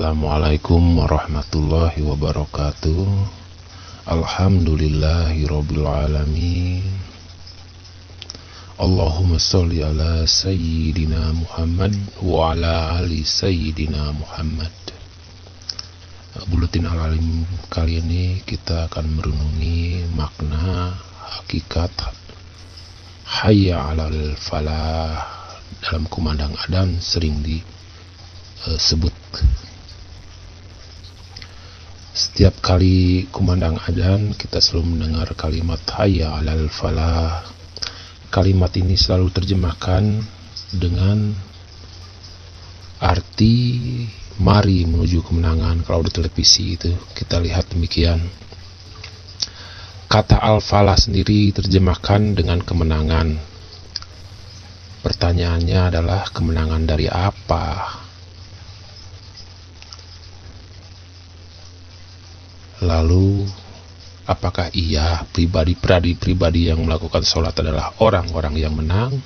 Assalamualaikum warahmatullahi wabarakatuh. Alhamdulillahirabbil alamin. Allahumma sholli ala sayyidina Muhammad wa ala ali sayyidina Muhammad. Buletin al-alim kali ini kita akan merenungi makna hakikat hayya 'alal falah. Dalam kumandang adzan sering disebut. Setiap kali kumandang adzan kita selalu mendengar kalimat hayya 'alal falah. Kalimat ini selalu terjemahkan dengan arti mari menuju kemenangan. Kalau di televisi itu kita lihat demikian. Kata al-falah sendiri terjemahkan dengan kemenangan. Pertanyaannya adalah kemenangan dari apa? Lalu apakah iya pribadi yang melakukan sholat adalah orang-orang yang menang?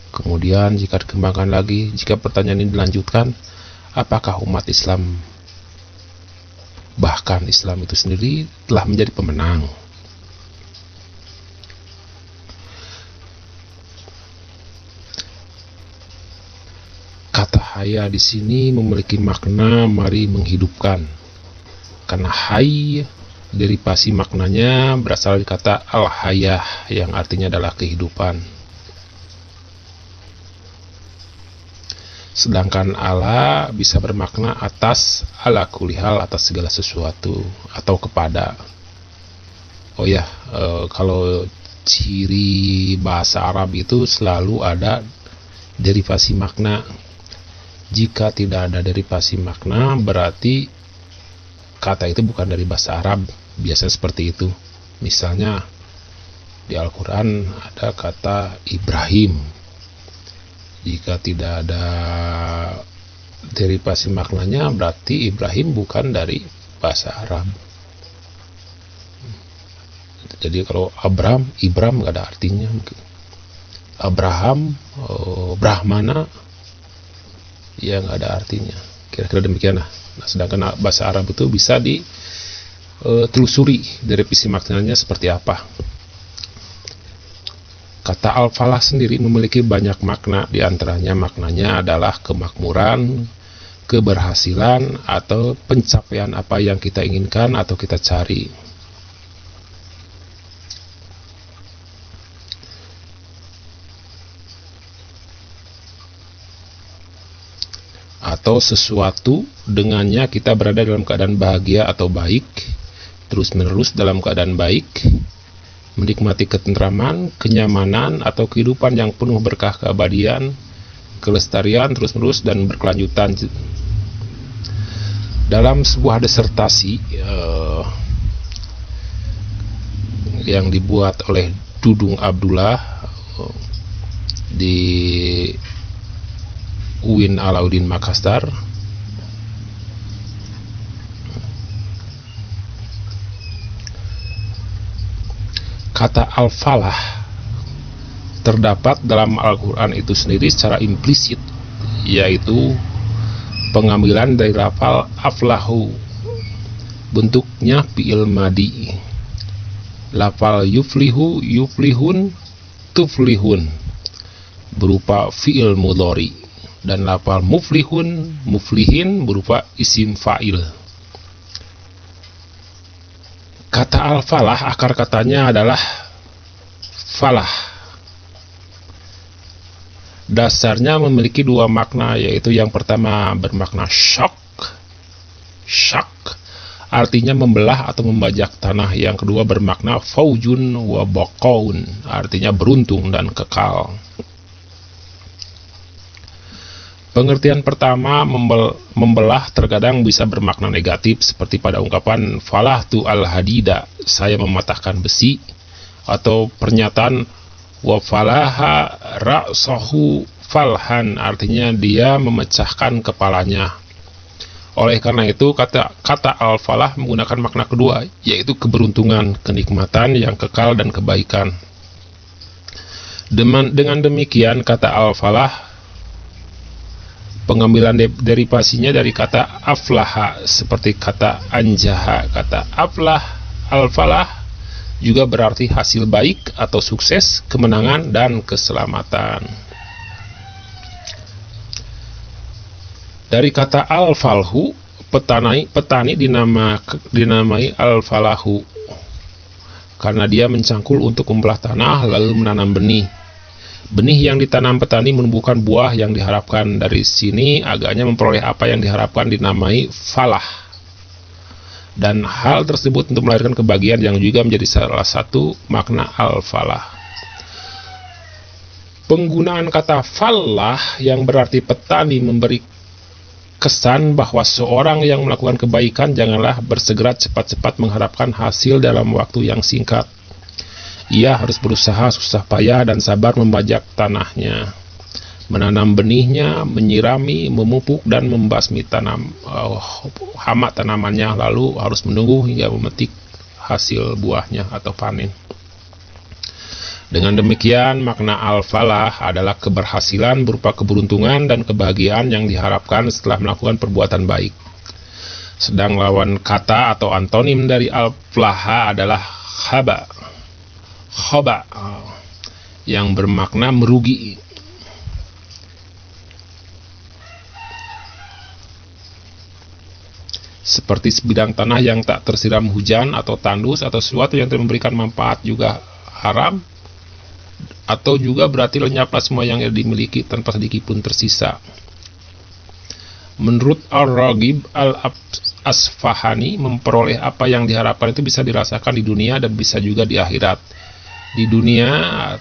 Kemudian jika dikembangkan lagi, jika pertanyaan ini dilanjutkan, apakah umat Islam, bahkan Islam itu sendiri telah menjadi pemenang? Kata hayya di sini memiliki makna mari menghidupkan. Karena hayy derivasi maknanya berasal dari kata al-hayah yang artinya adalah kehidupan. Sedangkan ala bisa bermakna atas, ala kulihal, atas segala sesuatu, atau kepada. Kalau ciri bahasa Arab itu selalu ada derivasi makna. Jika tidak ada derivasi makna, berarti kata itu bukan dari bahasa Arab. Biasanya seperti itu. Misalnya di Al-Quran ada kata Ibrahim. Jika tidak ada derivasi maknanya, berarti Ibrahim bukan dari bahasa Arab. Jadi kalau Ibram gak ada artinya. Abraham, Brahmana, ya gak ada artinya. Kira-kira demikian lah. Nah, sedangkan bahasa Arab itu bisa ditelusuri derivasi maknanya seperti apa. Kata al-falah sendiri memiliki banyak makna. Di antaranya maknanya adalah kemakmuran, keberhasilan, atau pencapaian apa yang kita inginkan atau kita cari. Atau sesuatu dengannya kita berada dalam keadaan bahagia atau baik, terus menerus dalam keadaan baik, menikmati ketentraman, kenyamanan, atau kehidupan yang penuh berkah keabadian, kelestarian terus menerus dan berkelanjutan. Dalam sebuah disertasi yang dibuat oleh Dudung Abdullah di UIN Alauddin Makassar, kata al-falah terdapat dalam Al-Quran itu sendiri secara implisit, yaitu pengambilan dari lafal aflahu, bentuknya fi'il madi. Lafal yuflihu, yuflihun, tuflihun berupa fi'il mudhari, dan lafal muflihun, muflihin berupa isim fa'il. Kata al-falah akar katanya adalah falah. Dasarnya memiliki dua makna, yaitu yang pertama bermakna syaq, artinya membelah atau membajak tanah. Yang kedua bermakna faujun wa baqaun, artinya beruntung dan kekal. Pengertian pertama, membelah, terkadang bisa bermakna negatif, seperti pada ungkapan falahtu al-hadida, saya mematahkan besi, atau pernyataan wa falaha ra'sahu falhan, artinya dia memecahkan kepalanya. Oleh karena itu kata al-falah menggunakan makna kedua, yaitu keberuntungan, kenikmatan yang kekal dan kebaikan. Dengan demikian kata al-falah Pengambilan derivasinya dari kata aflaha, seperti kata anjaha. Kata aflah, al-falah juga berarti hasil baik atau sukses, kemenangan, dan keselamatan. Dari kata al-falhu, petani dinamai al-falahu karena dia mencangkul untuk membelah tanah lalu menanam benih. Benih yang ditanam petani menumbuhkan buah yang diharapkan. Dari sini agaknya memperoleh apa yang diharapkan dinamai falah. Dan hal tersebut untuk melahirkan kebahagiaan yang juga menjadi salah satu makna al-falah. Penggunaan kata falah yang berarti petani memberi kesan bahwa seorang yang melakukan kebaikan janganlah bersegera cepat-cepat mengharapkan hasil dalam waktu yang singkat. Ia harus berusaha susah payah dan sabar membajak tanahnya, menanam benihnya, menyirami, memupuk, dan membasmi hama tanamannya, lalu harus menunggu hingga memetik hasil buahnya atau panen. Dengan demikian, makna al-falah adalah keberhasilan berupa keberuntungan dan kebahagiaan yang diharapkan setelah melakukan perbuatan baik. Sedang lawan kata atau antonim dari al-falaha adalah khaba, yang bermakna merugi. Seperti sebidang tanah yang tak tersiram hujan atau tandus, atau sesuatu yang tidak memberikan manfaat juga haram, atau juga berarti lenyaplah semua yang dimiliki tanpa sedikit pun tersisa. Menurut Ar-Raghib Al-Asfahani, memperoleh apa yang diharapkan itu bisa dirasakan di dunia dan bisa juga di akhirat. Di dunia,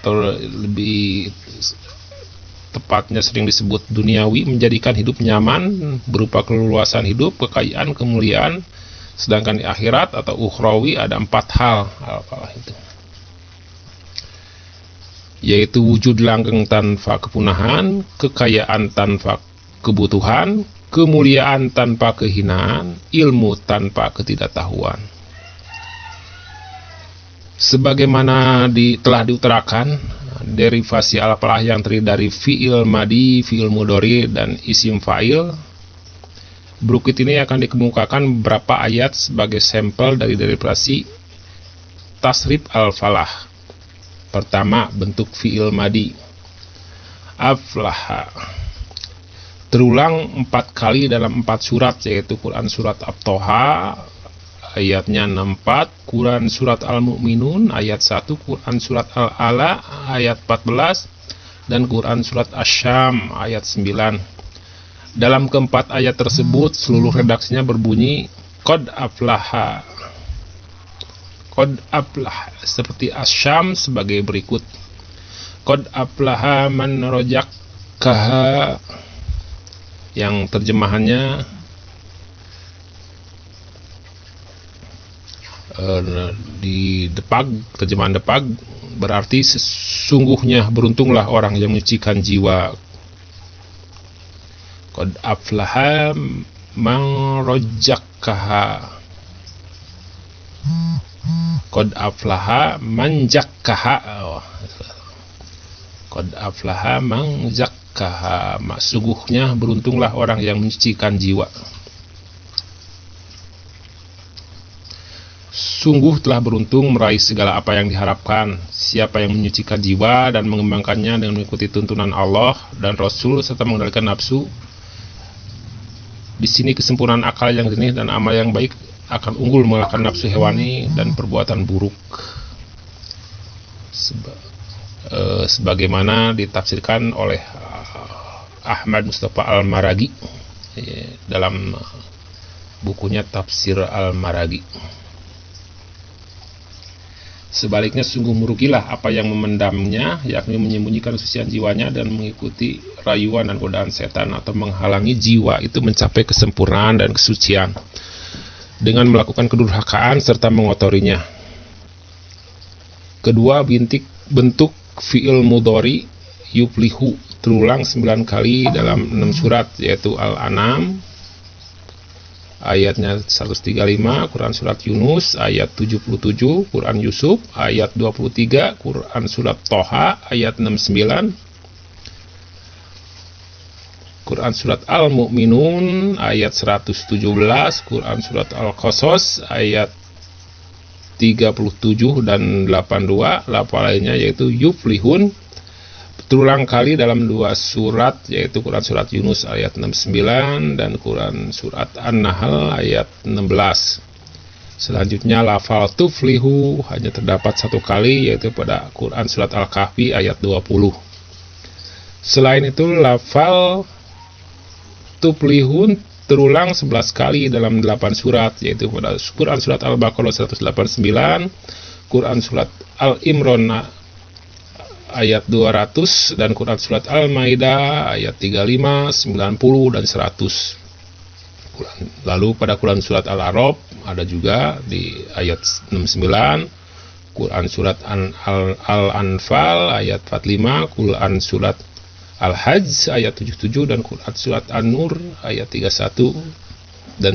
atau lebih tepatnya sering disebut duniawi, menjadikan hidup nyaman berupa keleluasan hidup, kekayaan, kemuliaan. Sedangkan di akhirat atau ukhrawi ada 4 hal itu, yaitu wujud langgeng tanpa kepunahan, kekayaan tanpa kebutuhan, kemuliaan tanpa kehinaan, ilmu tanpa ketidaktahuan. Sebagaimana telah diutarakan, derivasi al-falah yang terdiri dari fi'il madi, fi'il mudhari, dan isim fa'il. Berikut ini akan dikemukakan beberapa ayat sebagai sampel dari derivasi tasrif al-falah. Pertama, bentuk fi'il madi. Aflaha terulang 4 kali dalam 4 surat, yaitu Quran surat At-Toha ayatnya 64, Quran surat Al-Mu'minun ayat 1, Quran surat Al-Ala ayat 14, dan Quran surat Asy-Syam ayat 9. Dalam keempat ayat tersebut seluruh redaksinya berbunyi qad aflaha. Qad aflaha, seperti Asy-Syam sebagai berikut. Qad aflaha man rajakkaha, yang terjemahannya di Depag, terjemahan Depag berarti sesungguhnya beruntunglah orang yang menyucikan jiwa. Qad aflaha man rajakkaha. Qad aflaha man jakkaha. Qad aflaha man zakkaha. Sungguhnya beruntunglah orang yang menyucikan jiwa. Sungguh telah beruntung meraih segala apa yang diharapkan siapa yang menyucikan jiwa dan mengembangkannya dengan mengikuti tuntunan Allah dan Rasul serta mengendalikan nafsu. Di sini kesempurnaan akal yang jernih dan amal yang baik akan unggul mengalahkan nafsu hewani dan perbuatan buruk. Sebagaimana ditafsirkan oleh Ahmad Mustafa Al-Maraghi dalam bukunya Tafsir Al-Maraghi. Sebaliknya sungguh merugilah apa yang memendamnya, yakni menyembunyikan kesucian jiwanya dan mengikuti rayuan dan godaan setan, atau menghalangi jiwa itu mencapai kesempurnaan dan kesucian dengan melakukan kedurhakaan serta mengotorinya. Kedua, bentuk fi'il mudhari yuflihu terulang 9 kali dalam 6 surat, yaitu Al-An'am ayatnya 135, Quran surat Yunus ayat 77, Quran Yusuf ayat 23, Quran surat Toha ayat 69, Quran Surat Al-Mu'minun ayat 117, Quran Surat Al-Qasas ayat 37 dan 82, lafal lainnya yaitu yuflihun berulang kali dalam 2 surat, yaitu Quran Surat Yunus ayat 69 dan Quran Surat An-Nahl ayat 16. Selanjutnya lafal tuflihu hanya terdapat 1 kali, yaitu pada Quran Surat Al-Kahfi ayat 20. Selain itu lafal tuflihun terulang 11 kali dalam 8 surat, yaitu pada Quran Surat Al-Baqarah 189, Quran Surat Al-Imran ayat 200, dan Quran Surat Al-Maidah ayat 35, 90, dan 100. Lalu pada Quran Surat Al-A'raf ada juga di ayat 69, Quran Surat Al-Anfal ayat 45, Quran Surat Al-Hajj ayat 77, dan Quran Surat An-Nur ayat 31, dan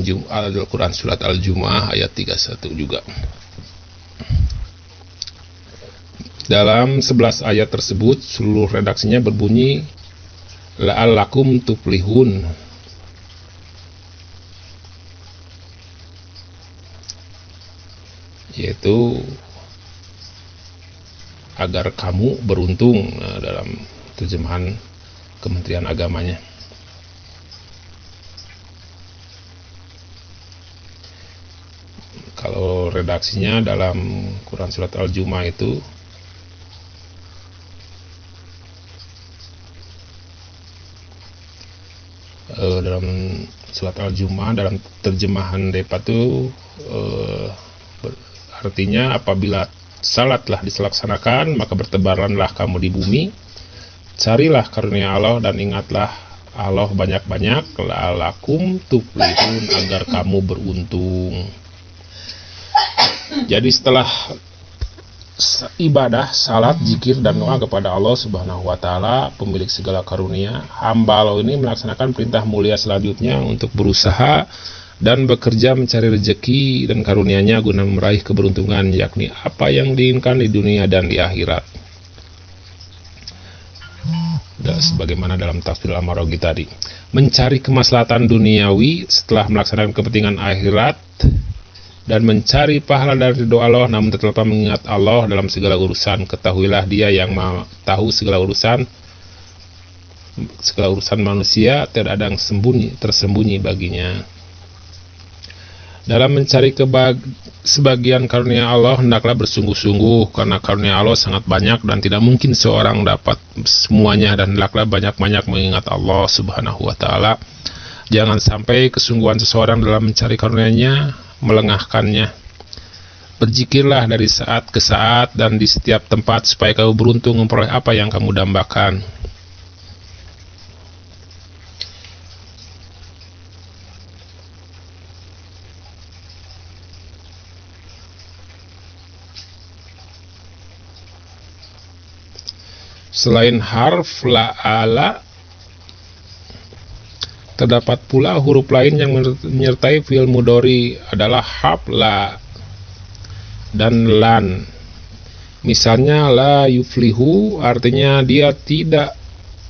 Quran Surat Al-Jumu'ah ayat 31 juga. Dalam 11 ayat tersebut seluruh redaksinya berbunyi la'allakum tuflihun, yaitu agar kamu beruntung, dalam terjemahan Kementerian Agamanya. Kalau redaksinya dalam Quran Surat Al-Jumu'ah itu dalam Surat Al-Jumu'ah dalam terjemahan Depa itu artinya apabila salat telah dilaksanakan maka bertebaranlah kamu di bumi, carilah karunia Allah dan ingatlah Allah banyak-banyak, la'alakum tuflihun, agar kamu beruntung. Jadi setelah ibadah, salat, zikir, dan doa kepada Allah Subhanahu wa Ta'ala, pemilik segala karunia, hamba Allah ini melaksanakan perintah mulia selanjutnya untuk berusaha dan bekerja mencari rezeki dan karunia-Nya guna meraih keberuntungan, yakni apa yang diinginkan di dunia dan di akhirat. Sebagaimana dalam tafsir Al-Maraghi tadi, mencari kemaslahatan duniawi setelah melaksanakan kepentingan akhirat, dan mencari pahala dari ridho Allah namun tetap mengingat Allah dalam segala urusan. Ketahuilah Dia yang Maha tahu segala urusan manusia, tidak ada yang tersembunyi baginya. Dalam mencari sebagian karunia Allah, hendaklah bersungguh-sungguh, karena karunia Allah sangat banyak dan tidak mungkin seorang dapat semuanya, dan hendaklah banyak-banyak mengingat Allah Subhanahu wa Ta'ala. Jangan sampai kesungguhan seseorang dalam mencari karunia-Nya melengahkannya. Berzikirlah dari saat ke saat dan di setiap tempat supaya kamu beruntung memperoleh apa yang kamu dambakan. Selain harf la'ala, terdapat pula huruf lain yang menyertai fi'il mudhari adalah harf la dan lan. Misalnya la yuflihu artinya dia tidak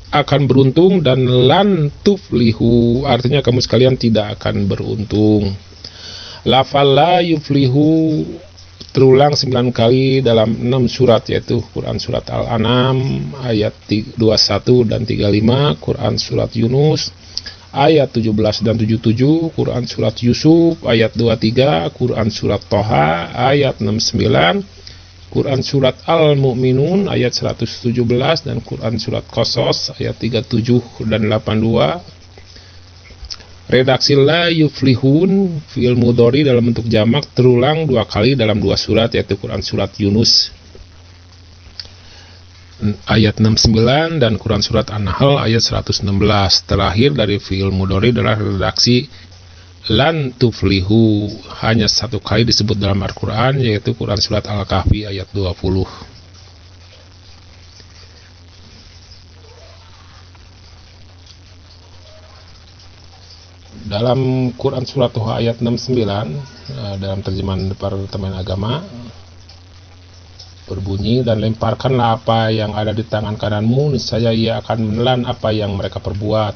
akan beruntung, dan lan tuflihu artinya kamu sekalian tidak akan beruntung. Lafal la yuflihu terulang 9 kali dalam 6 surat, yaitu Quran Surat Al-An'am ayat 21 dan 35, Quran Surat Yunus ayat 17 dan 77, Quran Surat Yusuf ayat 23, Quran Surat Toha ayat 69, Quran Surat Al-Mu'minun ayat 117, dan Quran Surat Qasas ayat 37 dan 82. Redaksi la yuflihun fi'il mudhari dalam bentuk jamak terulang 2 kali dalam 2 surat, yaitu Quran Surat Yunus ayat 69 dan Quran Surat An-Nahl ayat 116. Terakhir dari fi'il mudhari adalah redaksi lan tuflihu, hanya 1 kali disebut dalam Al-Quran, yaitu Quran Surat Al-Kahfi ayat 20. Dalam Quran Surat Toha ayat 69, dalam terjemahan Departemen Agama berbunyi, dan lemparkanlah apa yang ada di tangan kananmu, niscaya ia akan menelan apa yang mereka perbuat.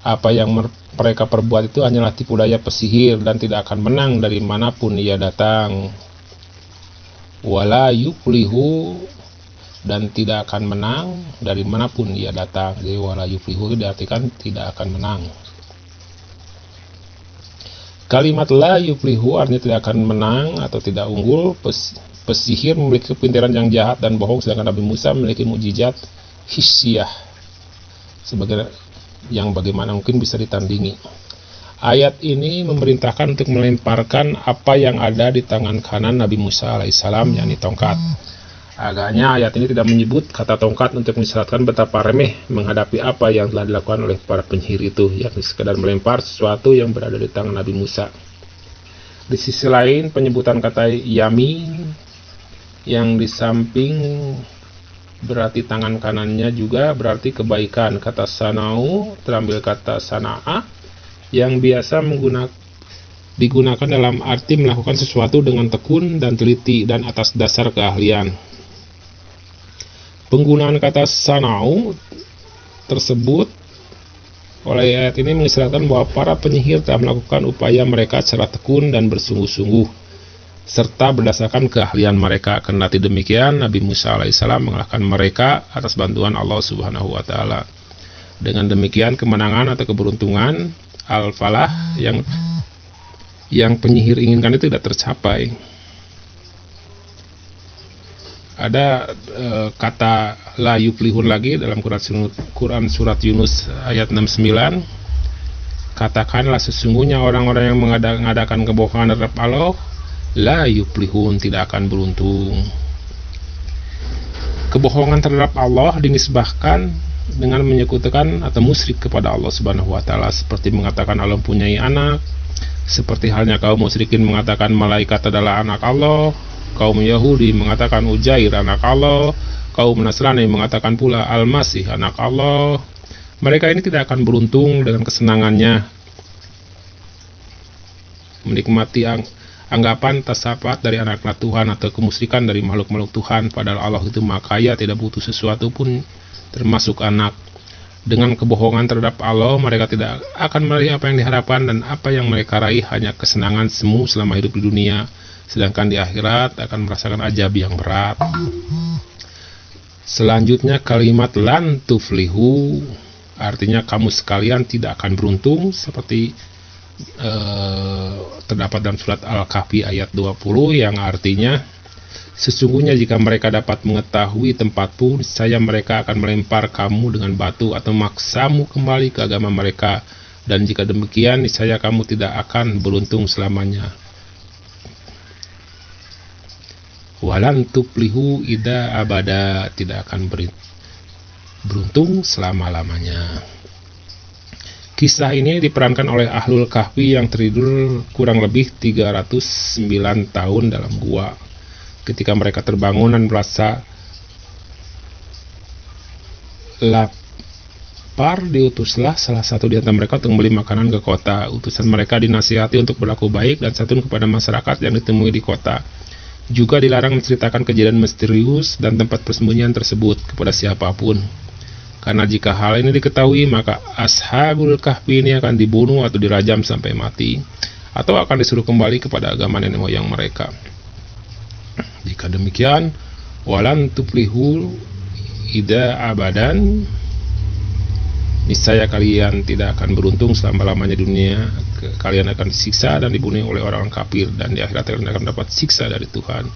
Apa yang mereka perbuat itu hanyalah tipu daya pesihir dan tidak akan menang dari manapun ia datang. Wala yuflihu, dan tidak akan menang dari manapun ia datang. Jadi wala yuflihu diartikan tidak akan menang. Kalimat la yuflihu artinya tidak akan menang atau tidak unggul. Pesihir memiliki kepintaran yang jahat dan bohong, sedangkan Nabi Musa memiliki mukjizat hisyah sebagai yang bagaimana mungkin bisa ditandingi. Ayat ini memerintahkan untuk melemparkan apa yang ada di tangan kanan Nabi Musa alaihissalam, yakni tongkat. Agaknya ayat ini tidak menyebut kata tongkat untuk mengisyaratkan betapa remeh menghadapi apa yang telah dilakukan oleh para penyihir itu, yakni sekedar melempar sesuatu yang berada di tangan Nabi Musa. Di sisi lain, penyebutan kata yamin yang di samping berarti tangan kanannya juga berarti kebaikan. Kata sanau terambil kata sana'a yang biasa digunakan dalam arti melakukan sesuatu dengan tekun dan teliti dan atas dasar keahlian. Penggunaan kata sanau tersebut oleh ayat ini mengisyaratkan bahwa para penyihir telah melakukan upaya mereka secara tekun dan bersungguh-sungguh serta berdasarkan keahlian mereka. Kendati demikian, Nabi Musa alaihissalam mengalahkan mereka atas bantuan Allah Subhanahu wa taala. Dengan demikian, kemenangan atau keberuntungan al-falah yang penyihir inginkan itu tidak tercapai. Ada kata la yuflihun lagi dalam Quran surat Yunus ayat 69. Katakanlah sesungguhnya orang-orang yang mengadakan kebohongan terhadap Allah la yuflihun, tidak akan beruntung. Kebohongan terhadap Allah dinisbahkan dengan menyekutukan atau musyrik kepada Allah Subhanahu wa taala, seperti mengatakan Allah mempunyai anak, seperti halnya kaum musyrikin mengatakan malaikat adalah anak Allah, kaum Yahudi mengatakan Uzair anak Allah, kaum Nasrani mengatakan pula Al-Masih anak Allah. Mereka ini tidak akan beruntung dengan kesenangannya menikmati anggapan tasafat dari anak-anak Tuhan atau kemusyrikan dari makhluk-makhluk Tuhan, padahal Allah itu Maha Kaya, tidak butuh sesuatu pun termasuk anak. Dengan kebohongan terhadap Allah, mereka tidak akan meraih apa yang diharapkan, dan apa yang mereka raih hanya kesenangan semu selama hidup di dunia, sedangkan di akhirat akan merasakan azab yang berat. Selanjutnya kalimat lan tuflihu artinya kamu sekalian tidak akan beruntung, seperti terdapat dalam surat Al-Kahfi ayat 20 yang artinya sesungguhnya jika mereka dapat mengetahui tempatmu, niscaya mereka akan melempar kamu dengan batu atau memaksamu kembali ke agama mereka, dan jika demikian niscaya kamu tidak akan beruntung selamanya. Walan tuflihu ida abada, tidak akan beruntung selama-lamanya. Kisah ini diperankan oleh Ahlul Kahfi yang tertidur kurang lebih 309 tahun dalam gua. Ketika mereka terbangun dan merasa lapar, diutuslah salah satu di antara mereka untuk membeli makanan ke kota. Utusan mereka dinasihati untuk berlaku baik dan santun kepada masyarakat yang ditemui di kota. Juga dilarang menceritakan kejadian misterius dan tempat persembunyian tersebut kepada siapapun. Karena jika hal ini diketahui, maka Ashabul Kahfi ini akan dibunuh atau dirajam sampai mati, atau akan disuruh kembali kepada agama nenek moyang mereka. Jika demikian, walan tuflihu ida abadan, niscaya kalian tidak akan beruntung selama-lamanya di dunia. Kalian akan disiksa dan dibunuh oleh orang kafir, dan di akhirat kalian akan dapat siksa dari Tuhan.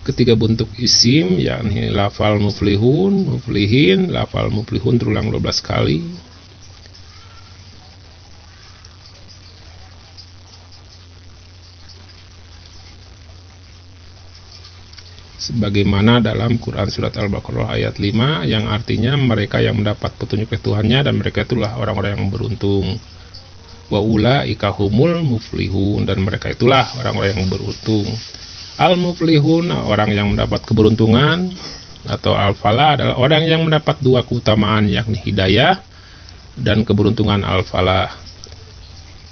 Ketiga bentuk isim yakni lafal muflihun, muflihin, lafal muflihun terulang 12 kali. Sebagaimana dalam Quran surat Al-Baqarah ayat 5 yang artinya mereka yang mendapat petunjuk dari Tuhannya, dan mereka itulah orang-orang yang beruntung. Wa ulaika humul muflihun, dan mereka itulah orang-orang yang beruntung. Al-muflihun, orang yang mendapat keberuntungan, atau al-falah adalah orang yang mendapat dua keutamaan, yakni hidayah dan keberuntungan al-falah.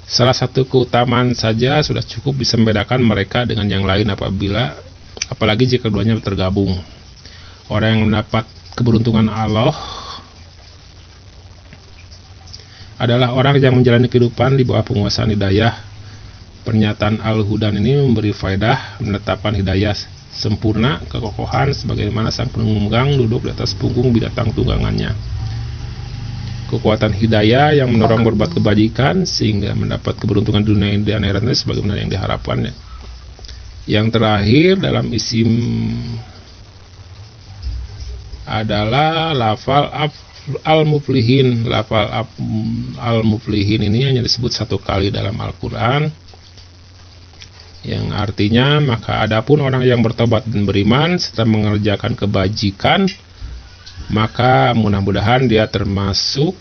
Salah satu keutamaan saja sudah cukup bisa membedakan mereka dengan yang lain apalagi jika keduanya tergabung. Orang yang mendapat keberuntungan Allah adalah orang yang menjalani kehidupan di bawah penguasaan hidayah. Pernyataan Al-Hudan ini memberi faedah menetapkan hidayah sempurna, kekokohan sebagaimana sang penunggang duduk di atas punggung binatang tunggangannya. Kekuatan hidayah yang mendorong berbuat kebajikan sehingga mendapat keberuntungan dunia dan akhiratnya sebagaimana yang diharapkannya. Yang terakhir dalam isim adalah lafal al-muflihin. Lafal al-muflihin ini hanya disebut satu kali dalam Al-Quran, yang artinya maka adapun orang yang bertobat dan beriman serta mengerjakan kebajikan, maka mudah-mudahan dia termasuk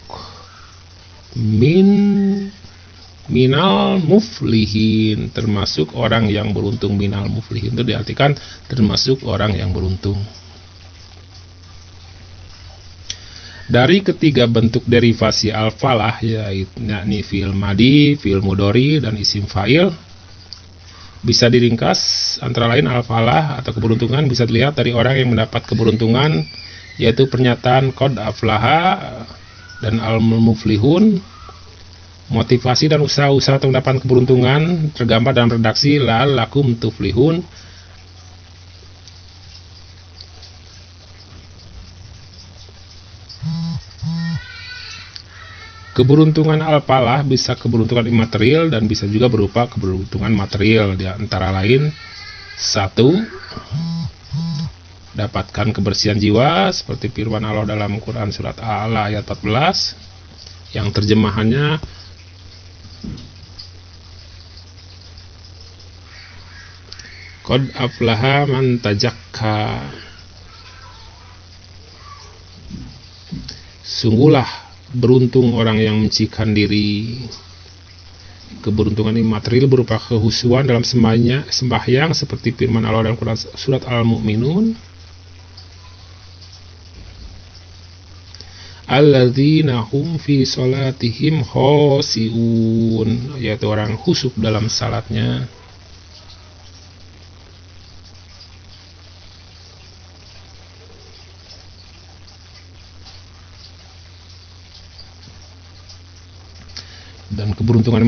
minal muflihin, termasuk orang yang beruntung. Minal muflihin itu diartikan termasuk orang yang beruntung. Dari ketiga bentuk derivasi al-falah, yakni fi'il madi, fi'il mudhari, dan isim fa'il, bisa diringkas antara lain al-falah atau keberuntungan bisa dilihat dari orang yang mendapat keberuntungan, yaitu pernyataan qad aflaha dan al-muflihun. Motivasi dan usaha-usaha untuk mendapatkan keberuntungan tergambar dalam redaksi la'allakum tuflihun. Keberuntungan al-falah bisa keberuntungan imaterial dan bisa juga berupa keberuntungan material, di antara lain 1. Dapatkan kebersihan jiwa seperti firman Allah dalam Quran surat Al-A'la ayat 14 yang terjemahannya qad aflaha man tazakka. Sungguhlah beruntung orang yang menyucikan diri. Keberuntungan imaterial berupa kehusuan dalam sembahyang seperti firman Allah dalam Quran surat Al-Mu'minun, alladzina hum fi sholatihim khoshi'un, yaitu orang khusyuk dalam salatnya. Dan keberuntungan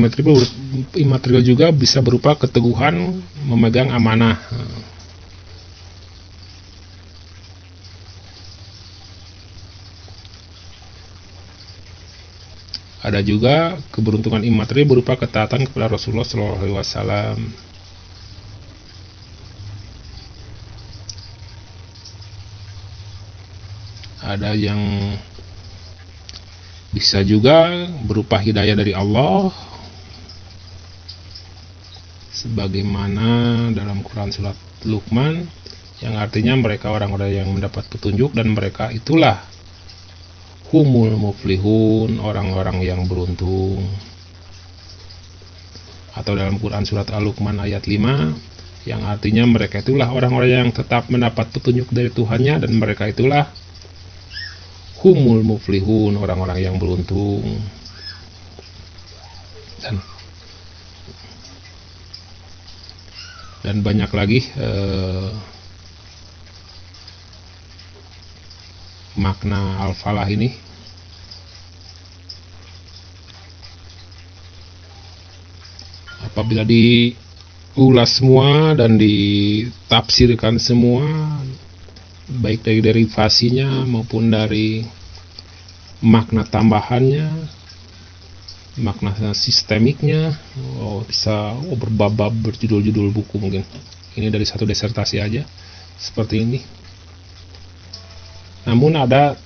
imaterial juga bisa berupa keteguhan memegang amanah. Ada juga keberuntungan imaterial berupa ketaatan kepada Rasulullah SAW. Ada yang bisa juga berupa hidayah dari Allah, sebagaimana dalam Quran surat Luqman, yang artinya mereka orang-orang yang mendapat petunjuk dan mereka itulah humul muflihun, orang-orang yang beruntung. Atau dalam Quran surat Al-Luqman ayat 5, yang artinya mereka itulah orang-orang yang tetap mendapat petunjuk dari Tuhannya dan mereka itulah humul muflihun, orang-orang yang beruntung. Dan banyak lagi makna al-falah ini. Apabila diulas semua dan ditafsirkan semua, baik dari derivasinya maupun dari makna tambahannya, makna sistemiknya, bisa berbab-bab, berjudul-judul buku mungkin. Ini dari satu disertasi aja seperti ini. Namun ada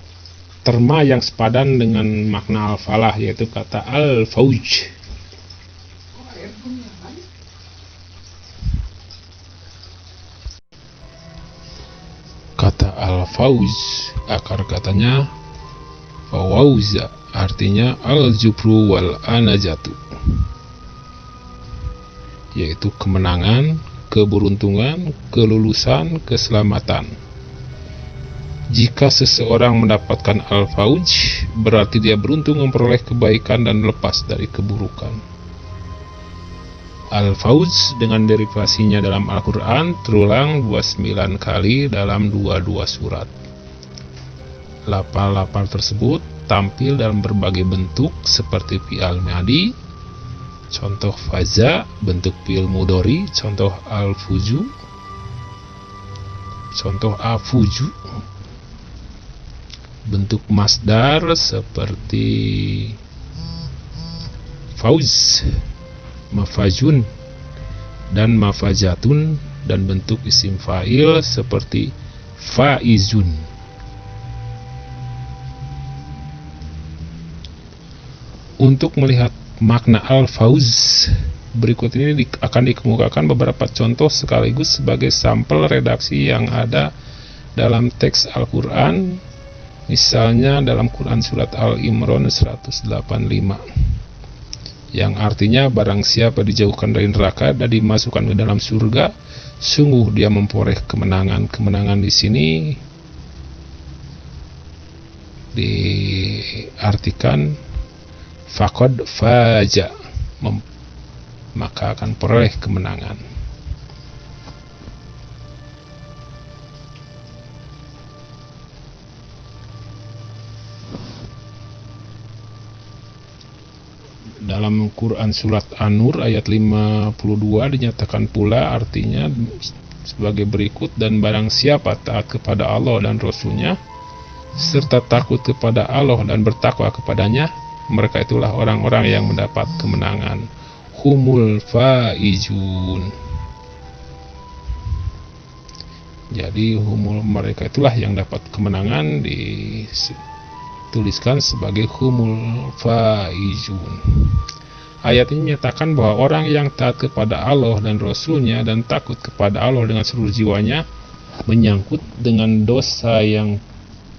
terma yang sepadan dengan makna al-falah, yaitu kata al-fauj. Kata al-fauz, akar katanya fawauza, artinya al-jubru wal anajatu, yaitu kemenangan, keberuntungan, kelulusan, keselamatan. Jika seseorang mendapatkan al-fauj, berarti dia beruntung memperoleh kebaikan dan lepas dari keburukan. Al-Fawz dengan derivasinya dalam Al-Quran terulang 29 kali dalam 22 surat. Lafal-lafal tersebut tampil dalam berbagai bentuk seperti fi'al madi, contoh faza, bentuk fi'il mudhari, contoh al-fuju, contoh afuju, bentuk masdar seperti fauz, mafajun, dan mafajatun, dan bentuk isim fa'il seperti faizun. Untuk melihat makna al-fauz, berikut ini akan dikemukakan beberapa contoh sekaligus sebagai sampel redaksi yang ada dalam teks Al-Quran. Misalnya dalam Quran Surat Al-Imran 185, yang artinya barang siapa dijauhkan dari neraka dan dimasukkan ke dalam surga, sungguh dia memperoleh kemenangan. Kemenangan di sini diartikan faqad faja, maka akan peroleh kemenangan. Dalam Quran Surat An-Nur ayat 52 dinyatakan pula artinya sebagai berikut, dan barang siapa taat kepada Allah dan Rasul-Nya serta takut kepada Allah dan bertakwa kepadanya, mereka itulah orang-orang yang mendapat kemenangan. Humul faizun. Jadi mereka itulah yang dapat kemenangan, dituliskan sebagai humul faizun. Ayat ini menyatakan bahwa orang yang taat kepada Allah dan Rasul-Nya dan takut kepada Allah dengan seluruh jiwanya, menyangkut dengan dosa yang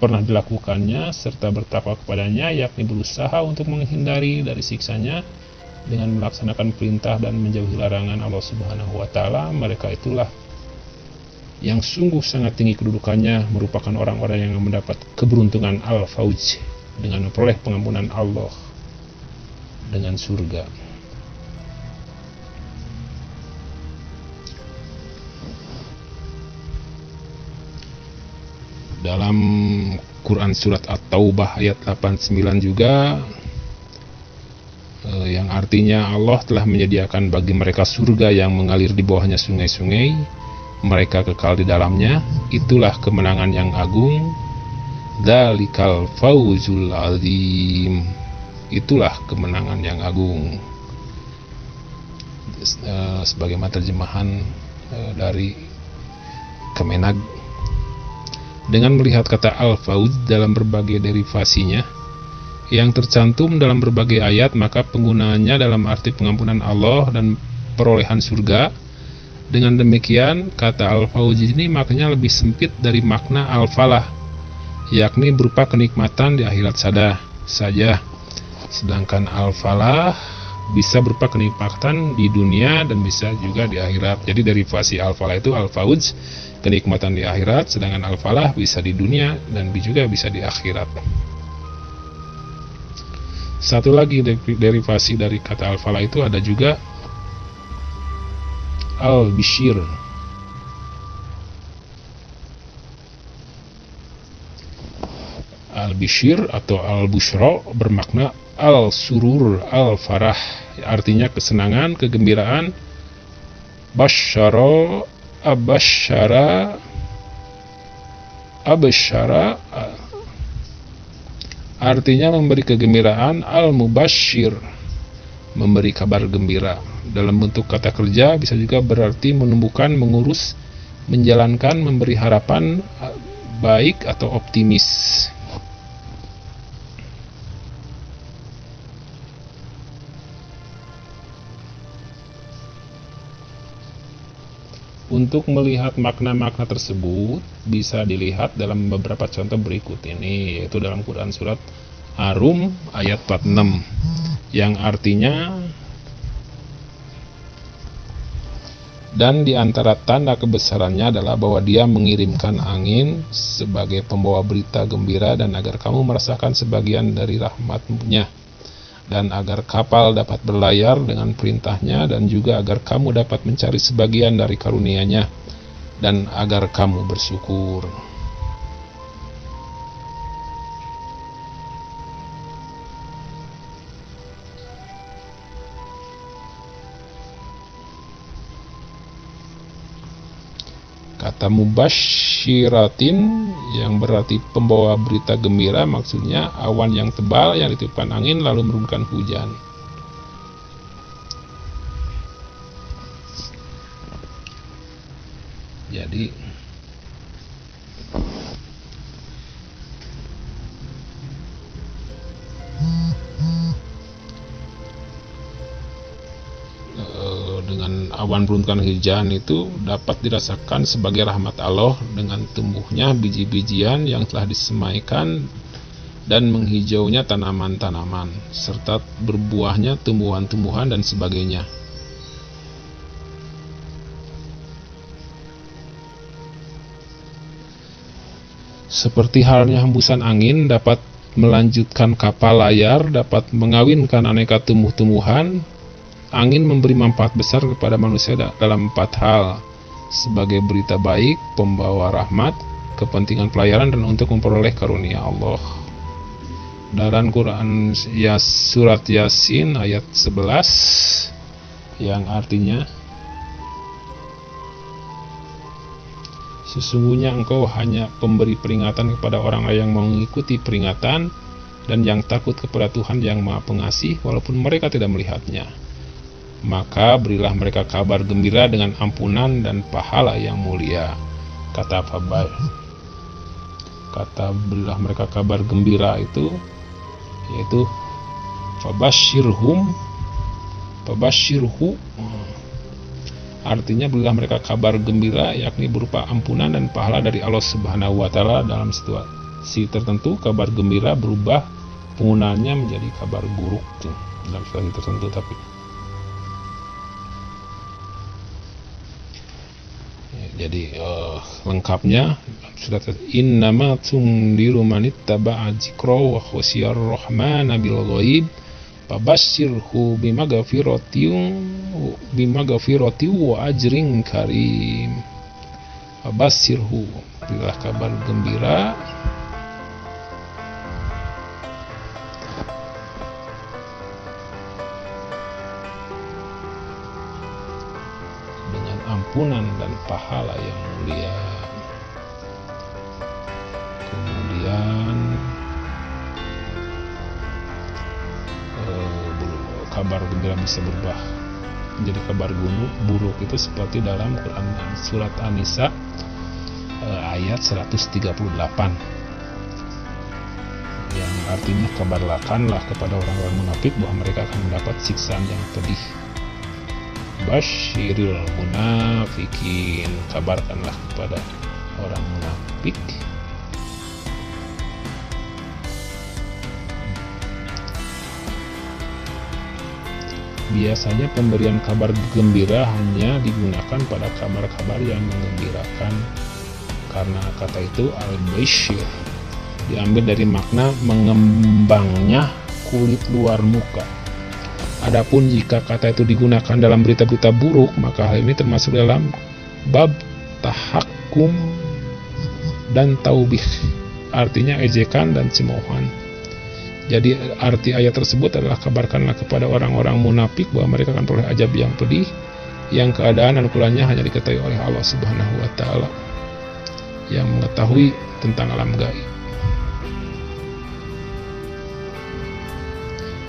pernah dilakukannya serta bertakwa kepadanya, yakni berusaha untuk menghindari dari siksanya dengan melaksanakan perintah dan menjauhi larangan Allah Subhanahu wa Ta'ala, mereka itulah yang sungguh sangat tinggi kedudukannya, merupakan orang-orang yang mendapat keberuntungan al-fauj dengan memperoleh pengampunan Allah dengan surga. Dalam Quran Surat At-Taubah ayat 89 juga, yang artinya Allah telah menyediakan bagi mereka surga yang mengalir di bawahnya sungai-sungai, mereka kekal di dalamnya, itulah kemenangan yang agung. Dzalikal fauzul azim, itulah kemenangan yang agung. Sebagaimana terjemahan dari Kemenag. Dengan melihat kata al-fauz dalam berbagai derivasinya yang tercantum dalam berbagai ayat, maka penggunaannya dalam arti pengampunan Allah dan perolehan surga. Dengan demikian, kata al-fauz ini maknanya lebih sempit dari makna al-falah, yakni berupa kenikmatan di akhirat saja. Sedangkan al-falah bisa berupa kenikmatan di dunia dan bisa juga di akhirat. Jadi derivasi al-falah itu al-fauz, kenikmatan di akhirat, sedangkan al-falah bisa di dunia dan juga bisa di akhirat. Satu lagi derivasi dari kata al-falah itu ada juga al-bishir. Al-bishir atau al-bushra bermakna al-surur, al-farah, artinya kesenangan, kegembiraan. Basyara, abasyara, artinya memberi kegembiraan. Al-mubasyir, memberi kabar gembira. Dalam bentuk kata kerja bisa juga berarti menumbuhkan, mengurus, menjalankan, memberi harapan baik atau optimis. Untuk melihat makna-makna tersebut bisa dilihat dalam beberapa contoh berikut ini, yaitu dalam Quran Surat Ar-Rum ayat 46, yang artinya, dan di antara tanda kebesarannya adalah bahwa Dia mengirimkan angin sebagai pembawa berita gembira, dan agar kamu merasakan sebagian dari rahmat-Nya, dan agar kapal dapat berlayar dengan perintahnya, dan juga agar kamu dapat mencari sebagian dari karunia-Nya, dan agar kamu bersyukur. Kata mubasyiratin yang berarti pembawa berita gembira, maksudnya awan yang tebal yang ditiupkan angin lalu menurunkan hujan. Jadi dengan awan menurunkan hujan itu dapat dirasakan sebagai rahmat Allah dengan tumbuhnya biji-bijian yang telah disemaikan dan menghijaunya tanaman-tanaman serta berbuahnya tumbuhan-tumbuhan dan sebagainya. Seperti halnya hembusan angin dapat melanjutkan kapal layar, dapat mengawinkan aneka tumbuh-tumbuhan. Angin memberi manfaat besar kepada manusia dalam 4 hal, sebagai berita baik, pembawa rahmat, kepentingan pelayaran, dan untuk memperoleh karunia Allah. Dalam Quran surat Yasin ayat 11 yang artinya, sesungguhnya engkau hanya pemberi peringatan kepada orang yang mengikuti peringatan dan yang takut kepada Tuhan yang Maha Pengasih walaupun mereka tidak melihatnya. Maka berilah mereka kabar gembira dengan ampunan dan pahala yang mulia. Kata berilah mereka kabar gembira itu yaitu fabashirhu, artinya berilah mereka kabar gembira, yakni berupa ampunan dan pahala dari Allah Subhanahu wa Ta'ala. Dalam situasi tertentu kabar gembira berubah penggunaannya menjadi kabar buruk dalam situasi tertentu. Jadi lengkapnya sudah innama tundiru manittaba'a dzikra wa khasyar rahmana bil ghaib fabasyirhu bimagfiratin wa ajrin karim. Fabasyirhu, berilah kabar gembira dengan ampunan dan pahala yang mulia. Kemudian kabar gembira bisa berubah menjadi kabar buruk itu seperti dalam Quran surat An-Nisa ayat 138 yang artinya kabarkanlah kepada orang-orang munafik bahwa mereka akan mendapat siksaan yang pedih. Basyiril munafikin, kabarkanlah kepada orang munafik. Biasanya pemberian kabar gembira hanya digunakan pada kabar-kabar yang menggembirakan, karena kata itu al-basyir diambil dari makna mengembangnya kulit luar muka. Adapun jika kata itu digunakan dalam berita-berita buruk, maka hal ini termasuk dalam bab tahakkum dan taubih, artinya ejekan dan cemoohan. Jadi arti ayat tersebut adalah kabarkanlah kepada orang-orang munafik bahwa mereka akan peroleh azab yang pedih, yang keadaan dan ukurannya hanya diketahui oleh Allah Subhanahu wa Ta'ala yang mengetahui tentang alam gaib.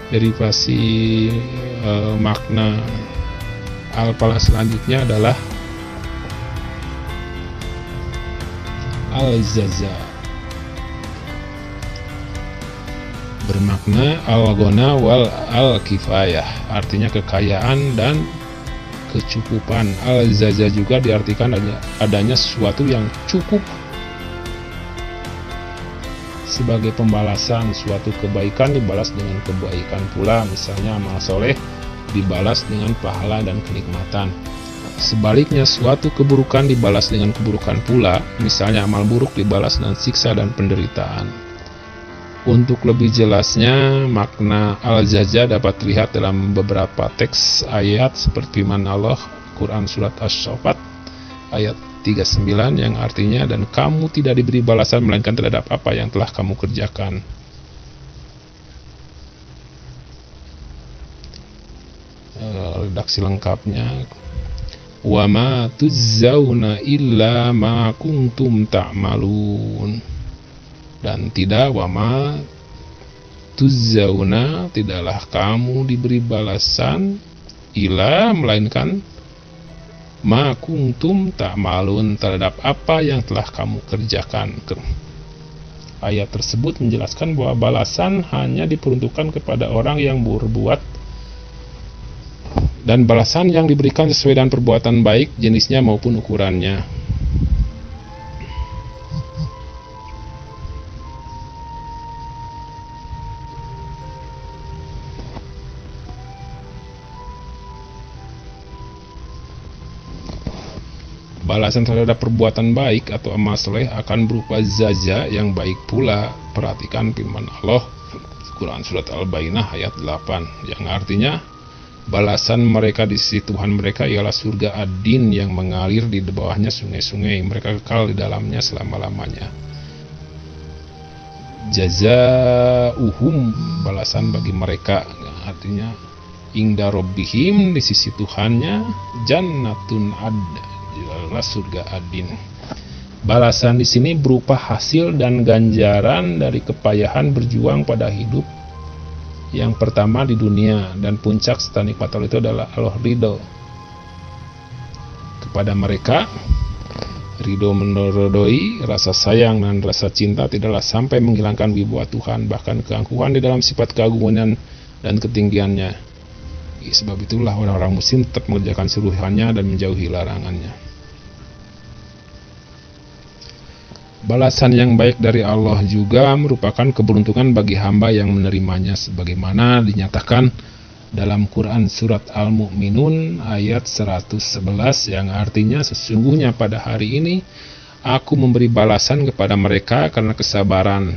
Derivasi makna al-falah selanjutnya adalah al-zaza, bermakna al-ghana wal al-kifayah, artinya kekayaan dan kecukupan. Al-zaza juga diartikan adanya sesuatu yang cukup sebagai pembalasan. Suatu kebaikan dibalas dengan kebaikan pula, misalnya amal soleh dibalas dengan pahala dan kenikmatan. Sebaliknya, suatu keburukan dibalas dengan keburukan pula, misalnya amal buruk dibalas dengan siksa dan penderitaan. Untuk lebih jelasnya, makna al-jaza dapat dilihat dalam beberapa teks ayat seperti firman Allah Quran surat Asy-Syaffat ayat 39 yang artinya, dan kamu tidak diberi balasan melainkan terhadap apa yang telah kamu kerjakan. Redaksi lengkapnya, wa ma tujzauna illa ma kuntum ta'malun. Dan tidak wa ma tujzauna, tidaklah kamu diberi balasan illa, melainkan ma kuntum ta'malun, terhadap apa yang telah kamu kerjakan. Ayat tersebut menjelaskan bahwa balasan hanya diperuntukkan kepada orang yang berbuat, dan balasan yang diberikan sesuai dengan perbuatan baik jenisnya maupun ukurannya. Balasan terhadap perbuatan baik atau amal soleh akan berupa jaza yang baik pula. Perhatikan firman Allah Quran Surat Al-Bayyinah ayat 8, yang artinya balasan mereka di sisi Tuhan mereka ialah surga ad-din yang mengalir di bawahnya sungai-sungai, mereka kekal di dalamnya selama-lamanya. Jazaa'uhum, balasan bagi mereka, artinya inda rabbihim, di sisi Tuhannya, jannatun adalah surga ad-din. Balasan di sini berupa hasil dan ganjaran dari kepayahan berjuang pada hidup yang pertama di dunia, dan puncak serta nikmat Allah itu adalah Allah ridho kepada mereka. Ridho menerodoi, rasa sayang dan rasa cinta tidaklah sampai menghilangkan wibawa Tuhan, bahkan keangkuhan di dalam sifat keagungan dan ketinggiannya. Sebab itulah orang-orang muslim tetap mengerjakan suruhannya dan menjauhi larangannya. Balasan yang baik dari Allah juga merupakan keberuntungan bagi hamba yang menerimanya, sebagaimana dinyatakan dalam Quran Surat Al-Mu'minun ayat 111, yang artinya sesungguhnya pada hari ini aku memberi balasan kepada mereka karena kesabaran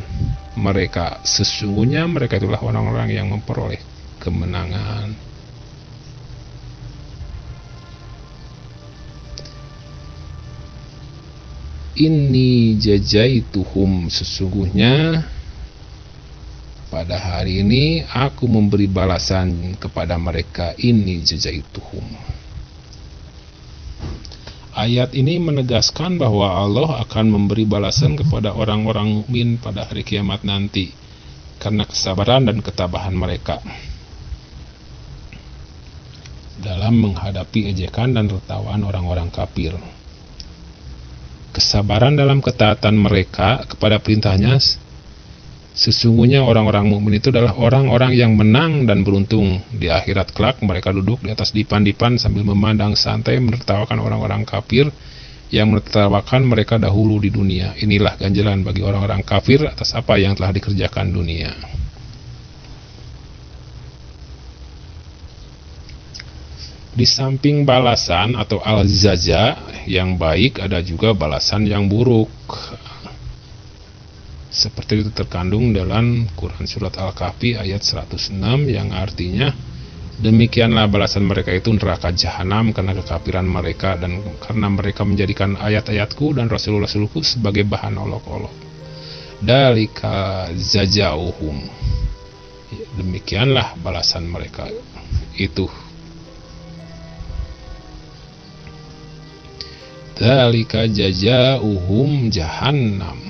mereka. Sesungguhnya mereka itulah orang-orang yang memperoleh kemenangan. Inni jazaituhum, sesungguhnya pada hari ini aku memberi balasan kepada mereka. Inni jazaituhum. Ayat ini menegaskan bahwa Allah akan memberi balasan kepada orang-orang mukmin pada hari kiamat nanti karena kesabaran dan ketabahan mereka dalam menghadapi ejekan dan tertawaan orang-orang kafir. Kesabaran dalam ketaatan mereka kepada perintahnya. Sesungguhnya orang-orang mukmin itu adalah orang-orang yang menang dan beruntung. Di akhirat kelak mereka duduk di atas dipan-dipan sambil memandang santai menertawakan orang-orang kafir yang menertawakan mereka dahulu di dunia. Inilah ganjaran bagi orang-orang kafir atas apa yang telah dikerjakan dunia. Di samping balasan atau al-jaza yang baik, ada juga balasan yang buruk. Seperti itu terkandung dalam Quran Surat Al-Kahfi ayat 106, yang artinya demikianlah balasan mereka itu neraka jahanam karena kekafiran mereka dan karena mereka menjadikan ayat-ayatku dan rasul-rasulku sebagai bahan olok-olok. Dalika zajauhum, demikianlah balasan mereka itu. Dzalika jazaa'uhum jahannam.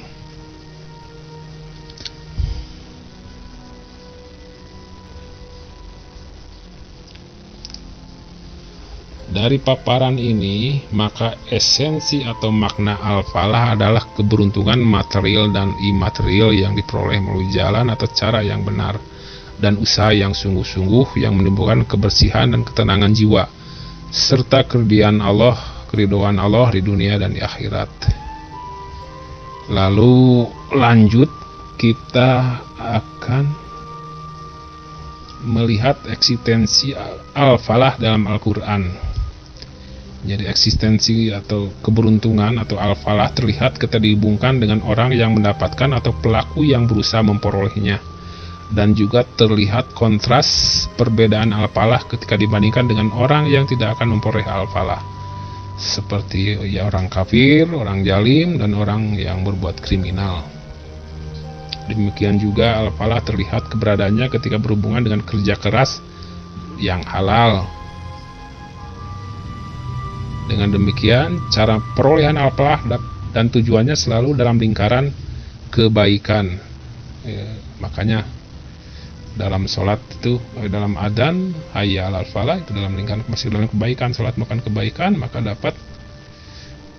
Dari paparan ini, maka esensi atau makna al-falah adalah keberuntungan material dan imaterial yang diperoleh melalui jalan atau cara yang benar dan usaha yang sungguh-sungguh yang menimbulkan kebersihan dan ketenangan jiwa serta keridhaan Allah di dunia dan di akhirat. Lalu lanjut, kita akan melihat eksistensi al-falah dalam Al-Quran. Jadi eksistensi atau keberuntungan atau al-falah terlihat ketika dihubungkan dengan orang yang mendapatkan atau pelaku yang berusaha memperolehnya, dan juga terlihat kontras perbedaan al-falah ketika dibandingkan dengan orang yang tidak akan memperoleh al-falah, seperti ya orang kafir, orang jalim, dan orang yang berbuat kriminal. Demikian juga al-falah terlihat keberadaannya ketika berhubungan dengan kerja keras yang halal. Dengan demikian, cara perolehan al-falah dan tujuannya selalu dalam lingkaran kebaikan. Makanya dalam sholat itu, dalam adzan hayya 'alal falah, itu dalam lingkaran masih dalam kebaikan. Sholat makan kebaikan, maka dapat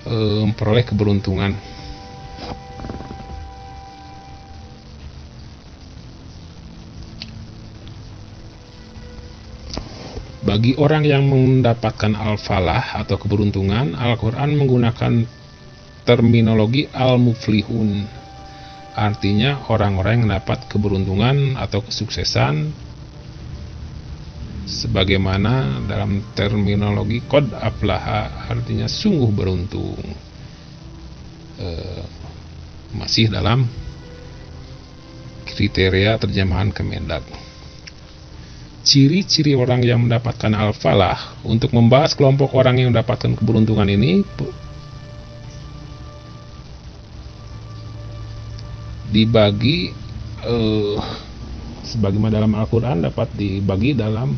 memperoleh keberuntungan. Bagi orang yang mendapatkan al-falah atau keberuntungan, Al-Quran menggunakan terminologi al-muflihun. Artinya orang-orang yang mendapat keberuntungan atau kesuksesan, sebagaimana dalam terminologi qad aflaha, artinya sungguh beruntung. Masih dalam kriteria terjemahan Kemendag. Ciri-ciri orang yang mendapatkan al-falah. Untuk membahas kelompok orang yang mendapatkan keberuntungan ini, dibagi sebagaimana dalam Al-Quran dapat dibagi dalam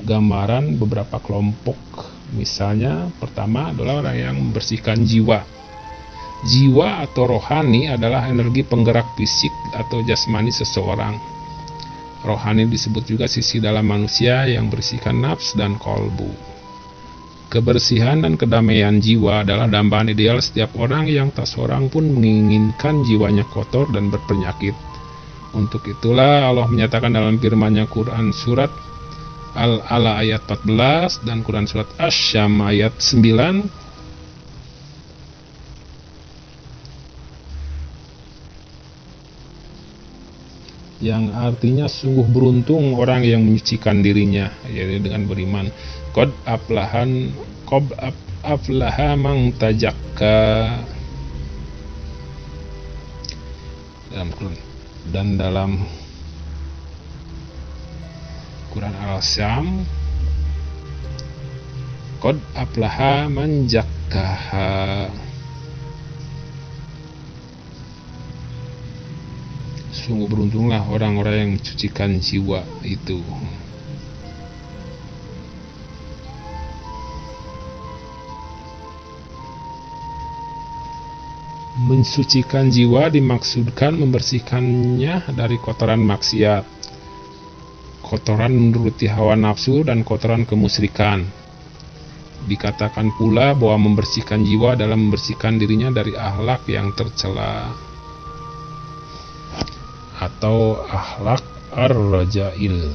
gambaran beberapa kelompok. Misalnya pertama adalah orang yang membersihkan jiwa. Jiwa atau rohani adalah energi penggerak fisik atau jasmani seseorang. Rohani disebut juga sisi dalam manusia yang bersihkan nafs dan kolbu. Kebersihan dan kedamaian jiwa adalah dambaan ideal setiap orang yang tak seorang pun menginginkan jiwanya kotor dan berpenyakit. Untuk itulah Allah menyatakan dalam firman-Nya Quran surat Al-Ala ayat 14 dan Quran surat Asy-Syam ayat 9, yang artinya sungguh beruntung orang yang menyucikan dirinya, yaitu dengan beriman. Qad aflaha man tazakka, dalam Quran, dan dalam Quran Al-Syam qad aflaha man zakkaha, sungguh beruntunglah orang-orang yang mencucikan jiwa itu. Mensucikan jiwa dimaksudkan membersihkannya dari kotoran maksiat, kotoran menuruti hawa nafsu, dan kotoran kemusyrikan. Dikatakan pula bahwa membersihkan jiwa dalam membersihkan dirinya dari akhlak yang tercela atau akhlak ar-rajail.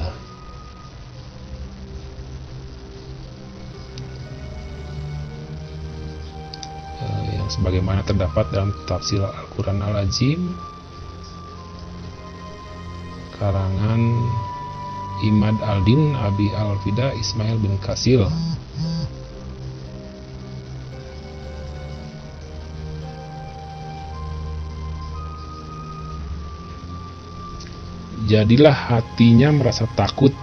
Yang sebagaimana terdapat dalam tafsir Al-Quran Al-Azim karangan Imad Aldin Abi Al-Fida Ismail bin Kasil. Jadilah hatinya merasa takut,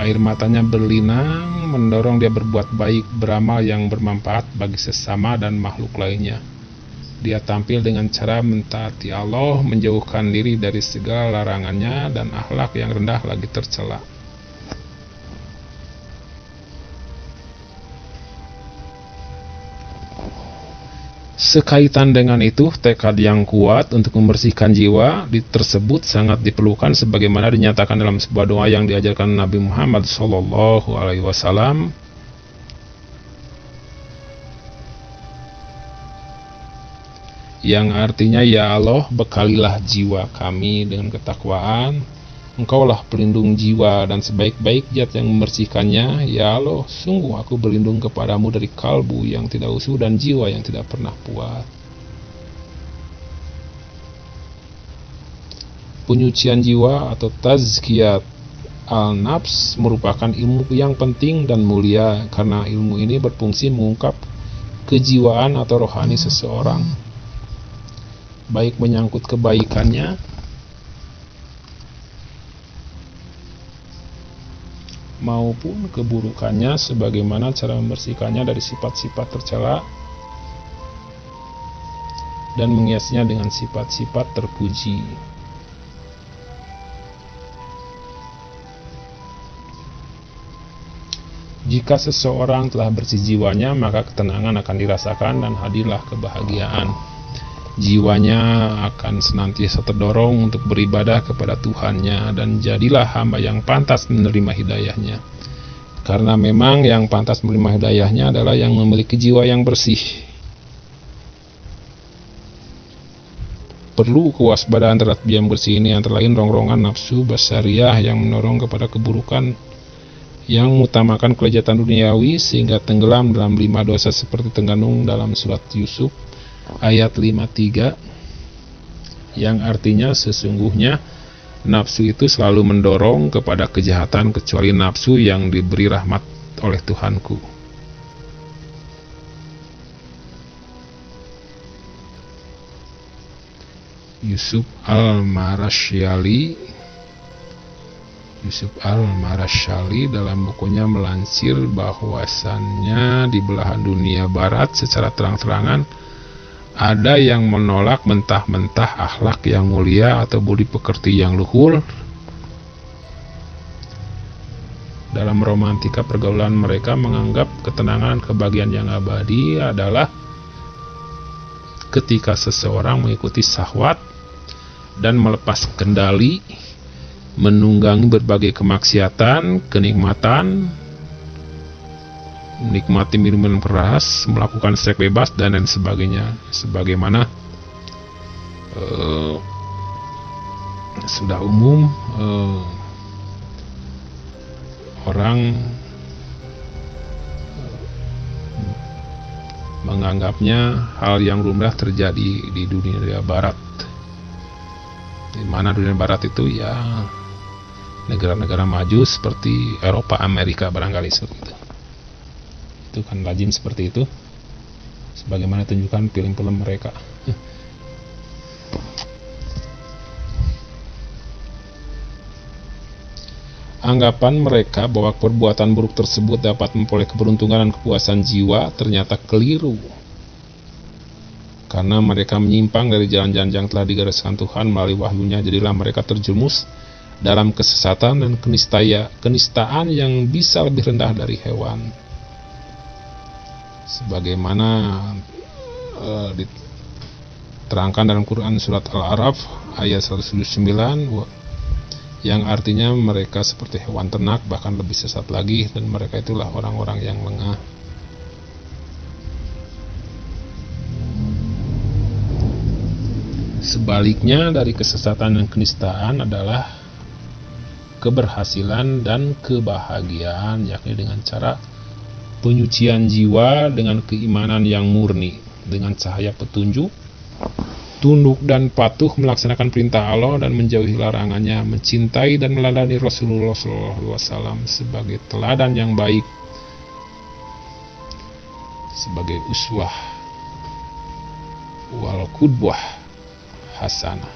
air matanya berlinang, mendorong dia berbuat baik, beramal yang bermanfaat bagi sesama dan makhluk lainnya. Dia tampil dengan cara mentaati Allah, menjauhkan diri dari segala larangannya, dan akhlak yang rendah lagi tercela. Sekaitan dengan itu, tekad yang kuat untuk membersihkan jiwa tersebut sangat diperlukan, sebagaimana dinyatakan dalam sebuah doa yang diajarkan Nabi Muhammad SAW, yang artinya, ya Allah, bekalilah jiwa kami dengan ketakwaan. Engkaulah pelindung jiwa dan sebaik-baik zat yang membersihkannya. Ya Allah, sungguh aku berlindung kepadamu dari kalbu yang tidak usuh dan jiwa yang tidak pernah puas. Penyucian jiwa atau tazkiyat al-nafs merupakan ilmu yang penting dan mulia, karena ilmu ini berfungsi mengungkap kejiwaan atau rohani seseorang, baik menyangkut kebaikannya maupun keburukannya, sebagaimana cara membersihkannya dari sifat-sifat tercela dan menghiasnya dengan sifat-sifat terpuji. Jika seseorang telah bersih jiwanya, maka ketenangan akan dirasakan dan hadirlah kebahagiaan. Jiwanya akan senantiasa terdorong untuk beribadah kepada Tuhannya, dan jadilah hamba yang pantas menerima hidayahnya. Karena memang yang pantas menerima hidayahnya adalah yang memiliki jiwa yang bersih. Perlu kewaspadaan terhadap jiwa yang bersih ini, antara lain rongrongan nafsu basariah yang mendorong kepada keburukan, yang mengutamakan kelezatan duniawi sehingga tenggelam dalam 5 dosa seperti terkandung dalam surat Yusuf ayat 53, yang artinya sesungguhnya nafsu itu selalu mendorong kepada kejahatan kecuali nafsu yang diberi rahmat oleh Tuhanku. Yusuf Al-Marashali dalam bukunya melansir bahwasannya di belahan dunia barat secara terang-terangan ada yang menolak mentah-mentah akhlak yang mulia atau budi pekerti yang luhur. Dalam romantika pergaulan mereka menganggap ketenangan kebahagiaan yang abadi adalah ketika seseorang mengikuti syahwat dan melepas kendali, menunggangi berbagai kemaksiatan, kenikmatan, menikmati minuman keras, melakukan seks bebas, dan lain sebagainya. Sebagaimana sudah umum orang menganggapnya hal yang lumrah terjadi di dunia barat, di mana dunia barat itu ya negara-negara maju seperti Eropa, Amerika barangkali seperti itu. Itu kan lazim seperti itu, sebagaimana tunjukkan film-film mereka. Anggapan mereka bahwa perbuatan buruk tersebut dapat memperoleh keberuntungan dan kepuasan jiwa ternyata keliru, karena mereka menyimpang dari jalan-jalan yang telah digariskan Tuhan melalui wahyunya. Jadilah mereka terjerumus dalam kesesatan dan kenistaan yang bisa lebih rendah dari hewan. Sebagaimana diterangkan dalam Quran surat Al-A'raf ayat 179, yang artinya mereka seperti hewan ternak, bahkan lebih sesat lagi, dan mereka itulah orang-orang yang lengah. Sebaliknya dari kesesatan dan kenistaan adalah keberhasilan dan kebahagiaan, yakni dengan cara penyucian jiwa dengan keimanan yang murni, dengan cahaya petunjuk, tunduk dan patuh melaksanakan perintah Allah dan menjauhi larangannya, mencintai dan meladani Rasulullah SAW sebagai teladan yang baik, sebagai uswah wal qudwah hasanah.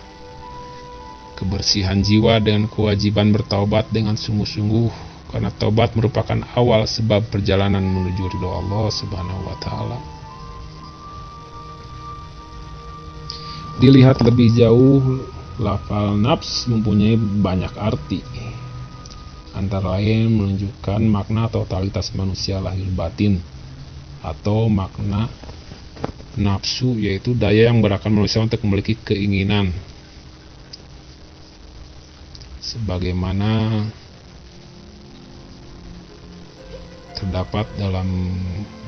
Kebersihan jiwa dengan kewajiban bertaubat dengan sungguh-sungguh, karena taubat merupakan awal sebab perjalanan menuju ridho Allah Subhanahu wa Ta'ala. Dilihat lebih jauh, lafal nafs mempunyai banyak arti, antara lain menunjukkan makna totalitas manusia lahir batin, atau makna nafsu, yaitu daya yang berakal manusia untuk memiliki keinginan, sebagaimana terdapat dalam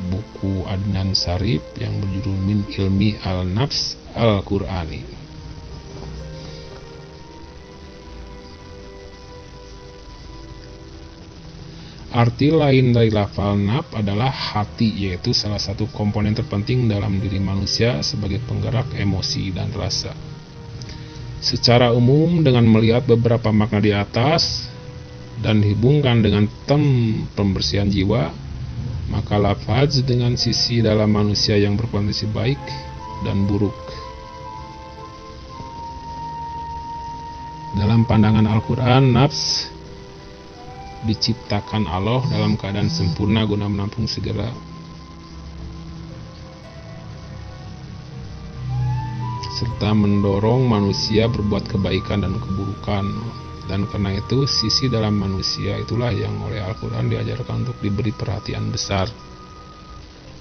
buku Adnan Syarif yang berjudul Min Ilmi Al-Nafs Al-Qur'ani. Arti lain dari lafal nafs adalah hati, yaitu salah satu komponen terpenting dalam diri manusia sebagai penggerak emosi dan rasa. Secara umum, dengan melihat beberapa makna di atas dan dihubungkan dengan pembersihan jiwa, maka lafaz dengan sisi dalam manusia yang berpotensi baik dan buruk. Dalam pandangan Al-Quran, nafs diciptakan Allah dalam keadaan sempurna guna menampung segala serta mendorong manusia berbuat kebaikan dan keburukan. Dan karena itu sisi dalam manusia itulah yang oleh Al-Quran diajarkan untuk diberi perhatian besar.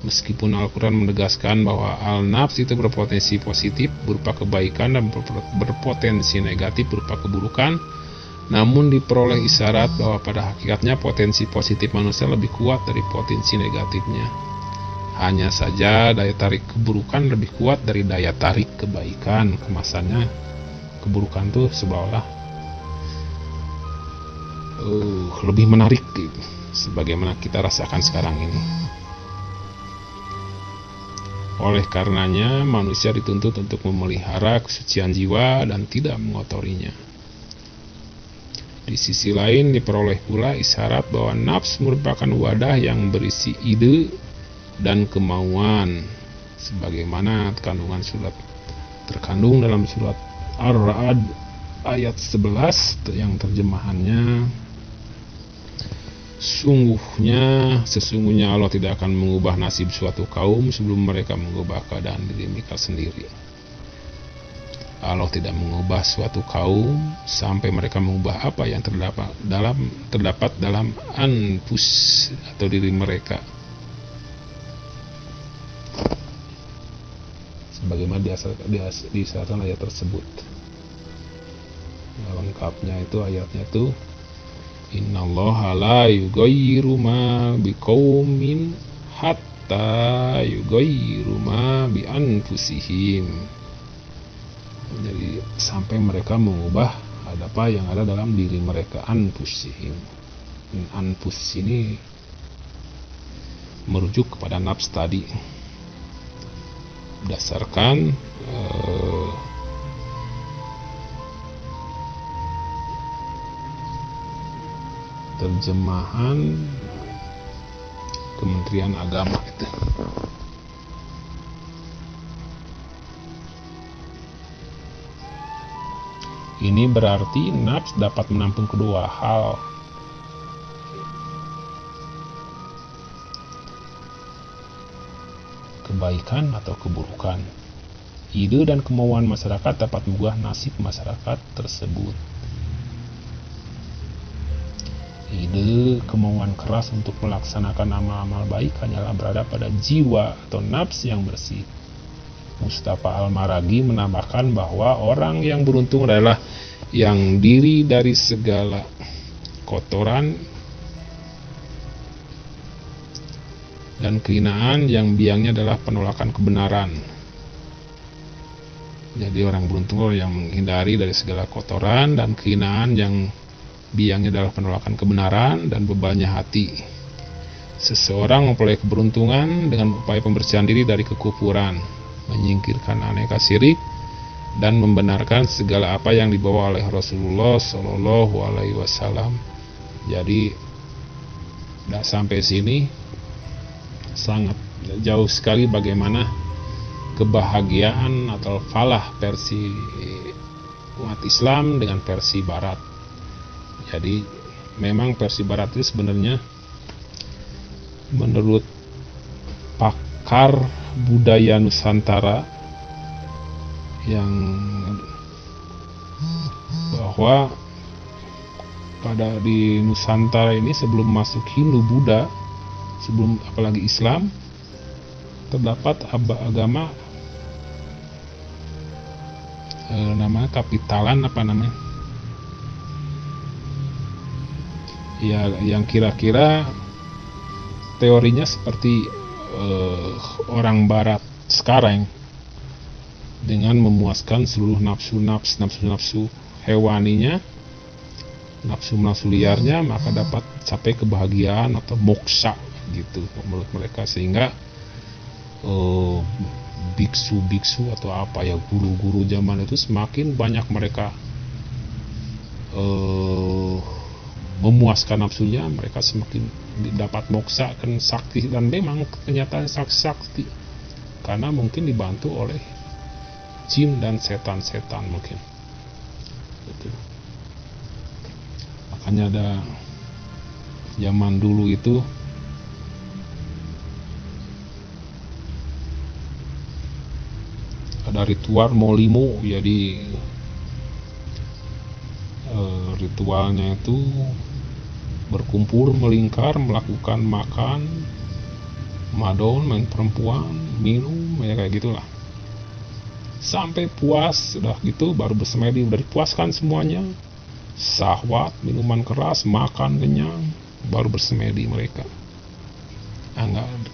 Meskipun Al-Quran menegaskan bahwa al-nafs itu berpotensi positif berupa kebaikan dan berpotensi negatif berupa keburukan, namun diperoleh isyarat bahwa pada hakikatnya potensi positif manusia lebih kuat dari potensi negatifnya. Hanya saja daya tarik keburukan lebih kuat dari daya tarik kebaikan. Kemasannya keburukan tuh seolah lebih menarik gitu, sebagaimana kita rasakan sekarang ini. Oleh karenanya manusia dituntut untuk memelihara kesucian jiwa dan tidak mengotorinya. Di sisi lain diperoleh pula isyarat bahwa nafs merupakan wadah yang berisi ide dan kemauan, sebagaimana terkandung dalam surat Ar-Ra'd ayat 11 yang terjemahannya, sesungguhnya Allah tidak akan mengubah nasib suatu kaum sebelum mereka mengubah keadaan diri mereka sendiri. Allah tidak mengubah suatu kaum sampai mereka mengubah apa yang terdapat dalam anfus atau diri mereka. Sebagaimana diisyaratkan ayat tersebut. Lengkapnya itu ayatnya itu, innallaha la yughayyiru ma biqaumin hatta yughayyiru ma bi anfusihim. Jadi sampai mereka mengubah apa yang ada dalam diri mereka, anfusihim. Anfus ini merujuk kepada nafs tadi. Berdasarkan terjemahan Kementerian Agama itu. Ini berarti nafs dapat menampung kedua hal, kebaikan atau keburukan. Ide dan kemauan masyarakat dapat mengubah nasib masyarakat tersebut. Ide, kemauan keras untuk melaksanakan amal-amal baik hanyalah berada pada jiwa atau nafs yang bersih. Mustafa Al-Maraghi menambahkan bahwa orang yang beruntung adalah yang diri dari segala kotoran dan kehinaan, yang biangnya adalah penolakan kebenaran. Jadi orang beruntung yang menghindari dari segala kotoran dan kehinaan, yang biangnya adalah penolakan kebenaran dan bebannya hati. Seseorang memperoleh keberuntungan dengan upaya pembersihan diri dari kekufuran, menyingkirkan aneka syirik, dan membenarkan segala apa yang dibawa oleh Rasulullah Shallallahu Alaihi Wasallam. Jadi, tidak sampai sini sangat jauh sekali bagaimana kebahagiaan atau falah versi umat Islam dengan versi Barat. Jadi memang versi Barat itu sebenarnya menurut pakar budaya Nusantara yang bahwa di Nusantara ini sebelum masuk Hindu, Buddha, sebelum apalagi Islam, terdapat agama namanya Kapitalan ya, yang kira-kira teorinya seperti orang Barat sekarang, dengan memuaskan seluruh nafsu hewaninya, nafsu liarnya, maka dapat capai kebahagiaan atau moksha gitu menurut mereka. Sehingga biksu-biksu atau apa ya, guru-guru zaman itu semakin banyak mereka memuaskan nafsunya, mereka semakin dapat moksha kan, sakti. Dan memang kenyataan sakti karena mungkin dibantu oleh jin dan setan-setan mungkin gitu. Makanya ada zaman dulu itu ada ritual molimo, jadi ritualnya itu berkumpul, melingkar, melakukan makan, madon, main perempuan, minum, ya kayak gitulah. Sampai puas, udah gitu baru bersemedi, udah dipuaskan semuanya. Syahwat, minuman keras, makan kenyang, baru bersemedi mereka.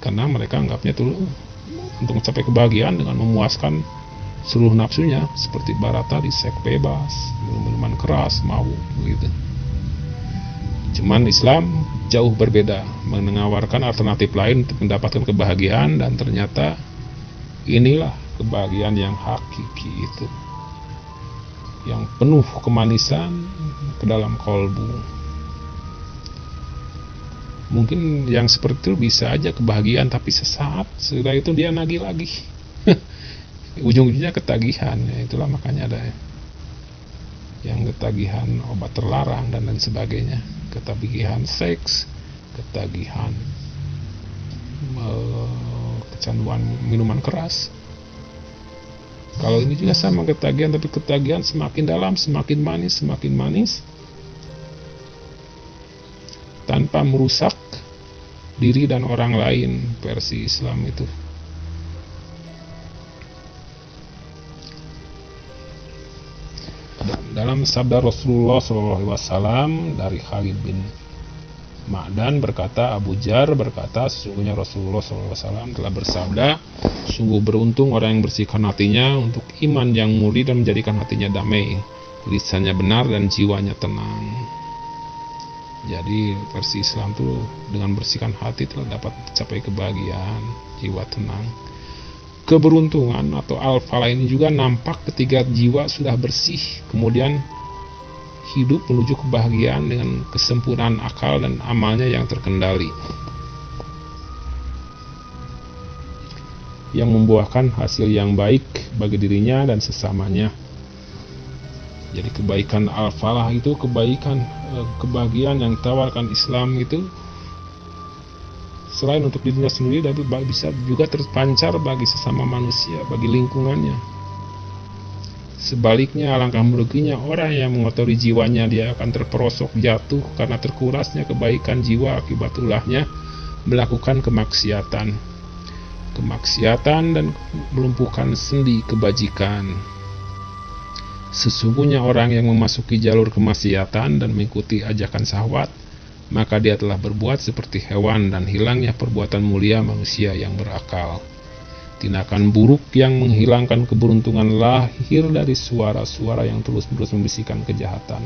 Karena mereka anggapnya tuh untuk mencapai kebahagiaan dengan memuaskan seluruh nafsunya, seperti Barata di seks bebas, minuman keras, mabuk begitu. Cuman Islam jauh berbeda, menawarkan alternatif lain untuk mendapatkan kebahagiaan, dan ternyata inilah kebahagiaan yang hakiki itu, yang penuh kemanisan ke dalam kolbu. Mungkin yang seperti itu bisa aja kebahagiaan, tapi sesaat, setelah itu dia nagih lagi. Ujung-ujungnya ketagihan, ya itulah makanya ada yang ketagihan obat terlarang dan lain sebagainya, ketagihan seks, ketagihan kecanduan minuman keras. Kalau ini juga sama ketagihan, tapi ketagihan semakin dalam, semakin manis, tanpa merusak diri dan orang lain, versi Islam itu. Dalam sabda Rasulullah SAW dari Khalid bin Ma'dan berkata, Abu Jar berkata, sesungguhnya Rasulullah SAW telah bersabda, sungguh beruntung orang yang bersihkan hatinya untuk iman yang murni dan menjadikan hatinya damai, lisannya benar dan jiwanya tenang. Jadi versi Islam tuh dengan bersihkan hati telah dapat mencapai kebahagiaan, jiwa tenang. Keberuntungan atau al-falah ini juga nampak ketika jiwa sudah bersih, kemudian hidup menuju kebahagiaan dengan kesempurnaan akal dan amalnya yang terkendali, yang membuahkan hasil yang baik bagi dirinya dan sesamanya. Jadi kebaikan al-falah itu kebahagiaan yang ditawarkan Islam itu, selain untuk dirinya sendiri, tapi bisa juga terpancar bagi sesama manusia, bagi lingkungannya. Sebaliknya, alangkah meruginya orang yang mengotori jiwanya, dia akan terperosok jatuh karena terkurasnya kebaikan jiwa akibat ulahnya melakukan kemaksiatan dan melumpuhkan sendi kebajikan. Sesungguhnya orang yang memasuki jalur kemaksiatan dan mengikuti ajakan syahwat, maka dia telah berbuat seperti hewan dan hilangnya perbuatan mulia manusia yang berakal. Tindakan buruk yang menghilangkan keberuntungan lahir dari suara-suara yang terus-menerus membisikkan kejahatan,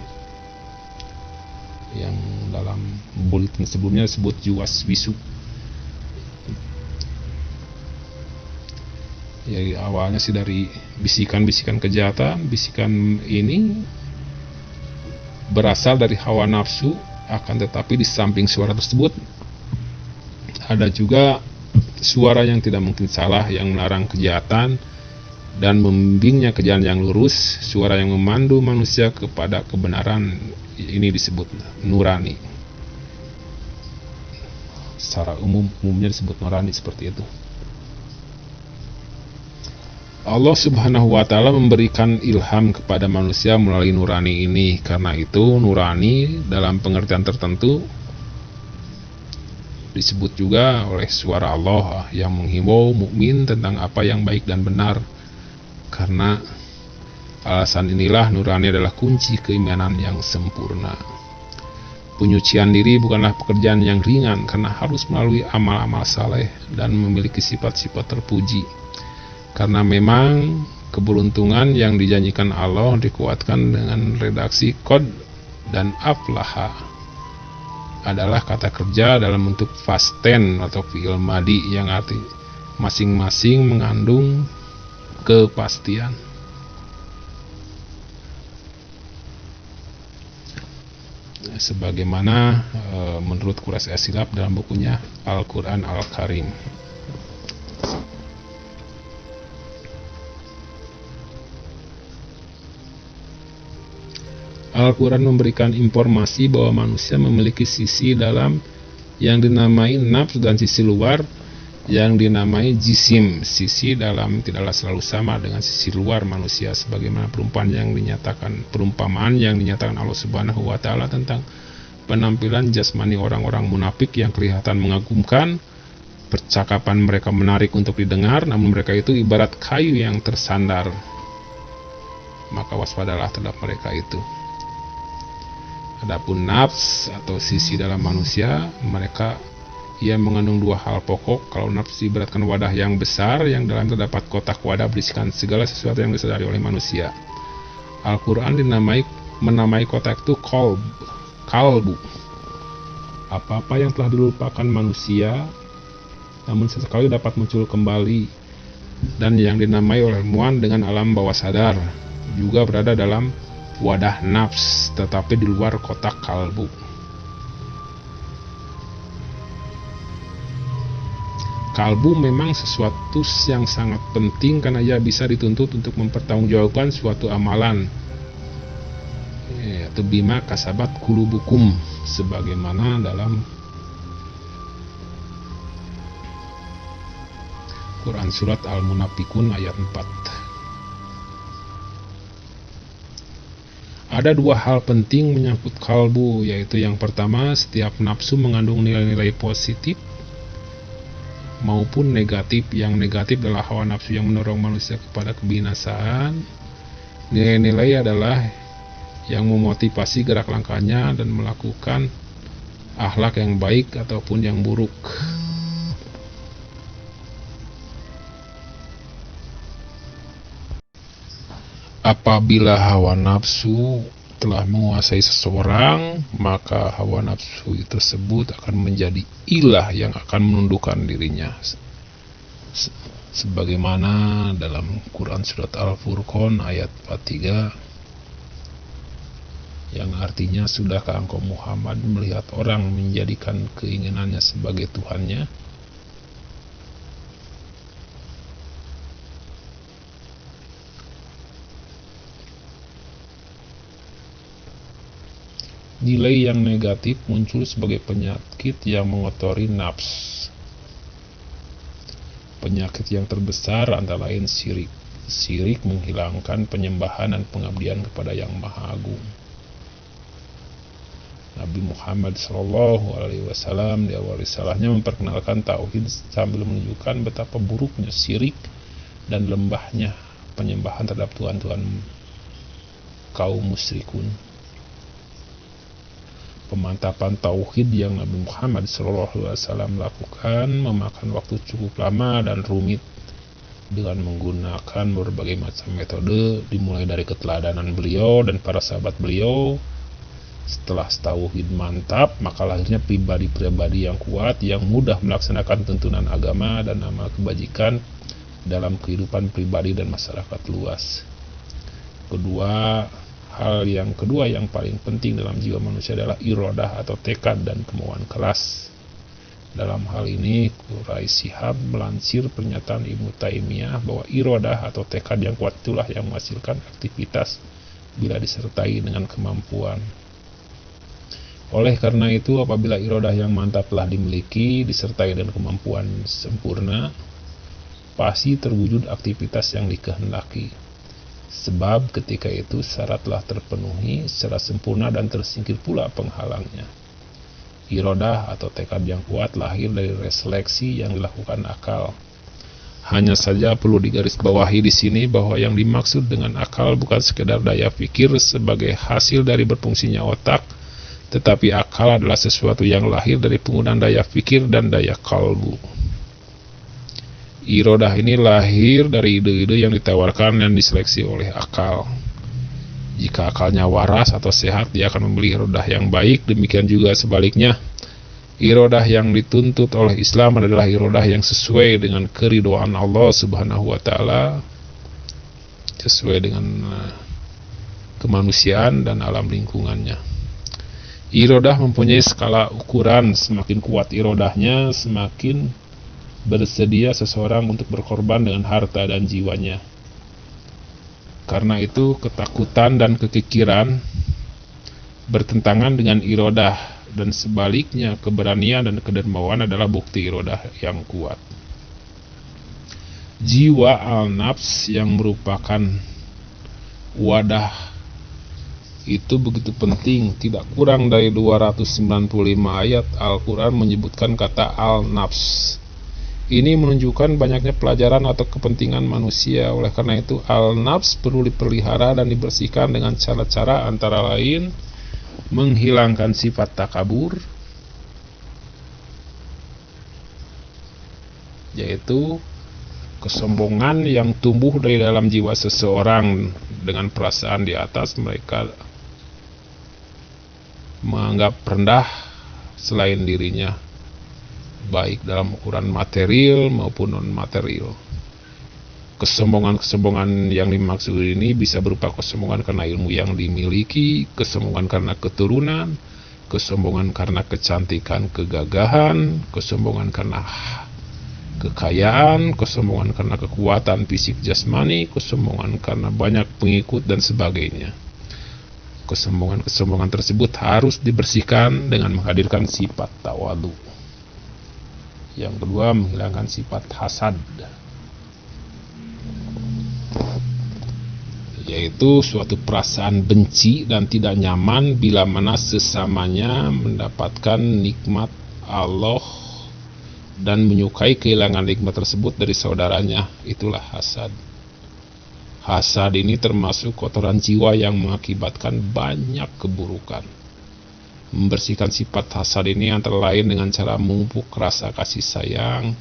yang dalam bulletin sebelumnya disebut juwas bisu. Jadi awalnya sih dari bisikan-bisikan kejahatan, bisikan ini berasal dari hawa nafsu. Akan tetapi di samping suara tersebut ada juga suara yang tidak mungkin salah, yang melarang kejahatan dan membimbingnya ke jalan yang lurus, suara yang memandu manusia kepada kebenaran. Ini disebut nurani. Secara umumnya disebut nurani seperti itu. Allah Subhanahu wa Ta'ala memberikan ilham kepada manusia melalui nurani ini. Karena itu nurani dalam pengertian tertentu disebut juga oleh suara Allah yang menghimbau mukmin tentang apa yang baik dan benar. Karena alasan inilah nurani adalah kunci keimanan yang sempurna. Penyucian diri bukanlah pekerjaan yang ringan, karena harus melalui amal-amal saleh dan memiliki sifat-sifat terpuji. Karena memang keberuntungan yang dijanjikan Allah dikuatkan dengan redaksi qad dan aflaha adalah kata kerja dalam bentuk past tense atau fi'il madi yang arti masing-masing mengandung kepastian. Sebagaimana menurut Quraish As-Silab dalam bukunya Al-Quran Al-Karim. Al-Quran memberikan informasi bahwa manusia memiliki sisi dalam yang dinamai nafsu dan sisi luar yang dinamai jisim. Sisi dalam tidaklah selalu sama dengan sisi luar manusia, sebagaimana perumpamaan yang dinyatakan Allah Subhanahu wa taala tentang penampilan jasmani orang-orang munafik yang kelihatan mengagumkan. Percakapan mereka menarik untuk didengar, namun mereka itu ibarat kayu yang tersandar. Maka waspadalah terhadap mereka itu. Adapun nafs atau sisi dalam manusia, ia mengandung dua hal pokok. Kalau nafs ibaratkan wadah yang besar yang dalam terdapat kotak wadah berisikan segala sesuatu yang disadari oleh manusia. Al-Quran menamai kotak itu kalbu. Apa-apa yang telah dilupakan manusia namun sesekali dapat muncul kembali, dan yang dinamai oleh ilmuwan dengan alam bawah sadar juga berada dalam wadah nafs tetapi di luar kotak kalbu. Kalbu memang sesuatu yang sangat penting karena ia bisa dituntut untuk mempertanggungjawabkan suatu amalan, yaitu bima kasabat kulubukum, sebagaimana dalam Quran Surat Al-Munafikun ayat 4. Ada dua hal penting menyangkut kalbu, yaitu yang pertama, setiap nafsu mengandung nilai-nilai positif maupun negatif. Yang negatif adalah hawa nafsu yang mendorong manusia kepada kebinasaan. Nilai-nilai adalah yang memotivasi gerak langkahnya dan melakukan akhlak yang baik ataupun yang buruk. Apabila hawa nafsu telah menguasai seseorang, maka hawa nafsu tersebut akan menjadi ilah yang akan menundukkan dirinya. Sebagaimana dalam Quran Surat Al-Furqan ayat 43, yang artinya, sudahkah engkau Muhammad melihat orang menjadikan keinginannya sebagai Tuhannya? Nilai yang negatif muncul sebagai penyakit yang mengotori nafs. Penyakit yang terbesar antara lain syirik. Syirik menghilangkan penyembahan dan pengabdian kepada Yang Maha Agung. Nabi Muhammad SAW di awal risalahnya memperkenalkan tauhid sambil menunjukkan betapa buruknya syirik dan lembahnya penyembahan terhadap tuhan-tuhan kaum musyrikun. Pemantapan tauhid yang Nabi Muhammad SAW lakukan memakan waktu cukup lama dan rumit dengan menggunakan berbagai macam metode, dimulai dari keteladanan beliau dan para sahabat beliau. Setelah tauhid mantap, maka lahirnya pribadi-pribadi yang kuat yang mudah melaksanakan tuntunan agama dan amal kebajikan dalam kehidupan pribadi dan masyarakat luas. Hal yang kedua yang paling penting dalam jiwa manusia adalah iradah atau tekad dan kemauan keras. Dalam hal ini, Quraisy Shihab melansir pernyataan Ibnu Taimiyah bahwa iradah atau tekad yang kuat itulah yang menghasilkan aktivitas bila disertai dengan kemampuan. Oleh karena itu, apabila iradah yang mantap telah dimiliki disertai dengan kemampuan sempurna, pasti terwujud aktivitas yang dikehendaki. Sebab ketika itu syarat telah terpenuhi secara sempurna dan tersingkir pula penghalangnya. Iradah atau tekad yang kuat lahir dari reseleksi yang dilakukan akal. Hanya saja perlu digarisbawahi di sini bahwa yang dimaksud dengan akal bukan sekedar daya pikir sebagai hasil dari berfungsinya otak, tetapi akal adalah sesuatu yang lahir dari penggunaan daya pikir dan daya kalbu. Iradah ini lahir dari ide-ide yang ditawarkan dan diseleksi oleh akal. Jika akalnya waras atau sehat, dia akan memilih iradah yang baik. Demikian juga sebaliknya. Iradah yang dituntut oleh Islam adalah iradah yang sesuai dengan keridhaan Allah Subhanahu wa taala, sesuai dengan kemanusiaan dan alam lingkungannya. Iradah mempunyai skala ukuran. Semakin kuat iradahnya, semakin bersedia seseorang untuk berkorban dengan harta dan jiwanya. Karena itu, ketakutan dan kekikiran bertentangan dengan iradah, dan sebaliknya keberanian dan kedermawan adalah bukti iradah yang kuat. Jiwa al-nafs yang merupakan wadah itu begitu penting. Tidak kurang dari 295 ayat Al-Quran menyebutkan kata al-nafs. Ini menunjukkan banyaknya pelajaran atau kepentingan manusia. Oleh karena itu al-nafs perlu dipelihara dan dibersihkan dengan cara-cara antara lain menghilangkan sifat takabur, yaitu kesombongan yang tumbuh dari dalam jiwa seseorang dengan perasaan di atas mereka menganggap rendah selain dirinya, baik dalam ukuran material maupun non-material. Kesombongan-kesombongan yang dimaksud ini bisa berupa kesombongan karena ilmu yang dimiliki, kesombongan karena keturunan, kesombongan karena kecantikan, kegagahan, kesombongan karena kekayaan, kesombongan karena kekuatan fisik jasmani, kesombongan karena banyak pengikut dan sebagainya. Kesombongan-kesombongan tersebut harus dibersihkan dengan menghadirkan sifat tawadu. Yang kedua, menghilangkan sifat hasad, yaitu suatu perasaan benci dan tidak nyaman bila mana sesamanya mendapatkan nikmat Allah dan menyukai kehilangan nikmat tersebut dari saudaranya. Itulah hasad. Hasad ini termasuk kotoran jiwa yang mengakibatkan banyak keburukan. Membersihkan sifat hasad ini antara lain dengan cara memupuk rasa kasih sayang,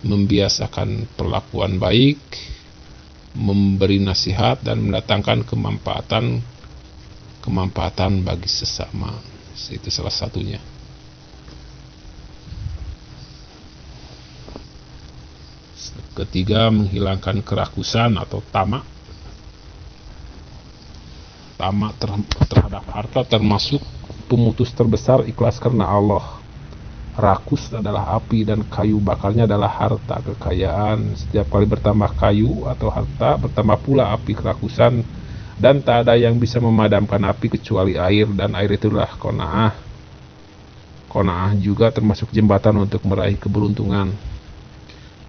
membiasakan perlakuan baik, memberi nasihat, dan mendatangkan kemanfaatan bagi sesama. Itu salah satunya. Ketiga, menghilangkan kerakusan atau tamak. Tamak terhadap harta termasuk pemutus terbesar ikhlas karena Allah. Rakus adalah api dan kayu bakarnya adalah harta kekayaan. Setiap kali bertambah kayu atau harta, bertambah pula api kerakusan, dan tak ada yang bisa memadamkan api kecuali air, dan air itulah qanaah. Qanaah juga termasuk jembatan untuk meraih keberuntungan.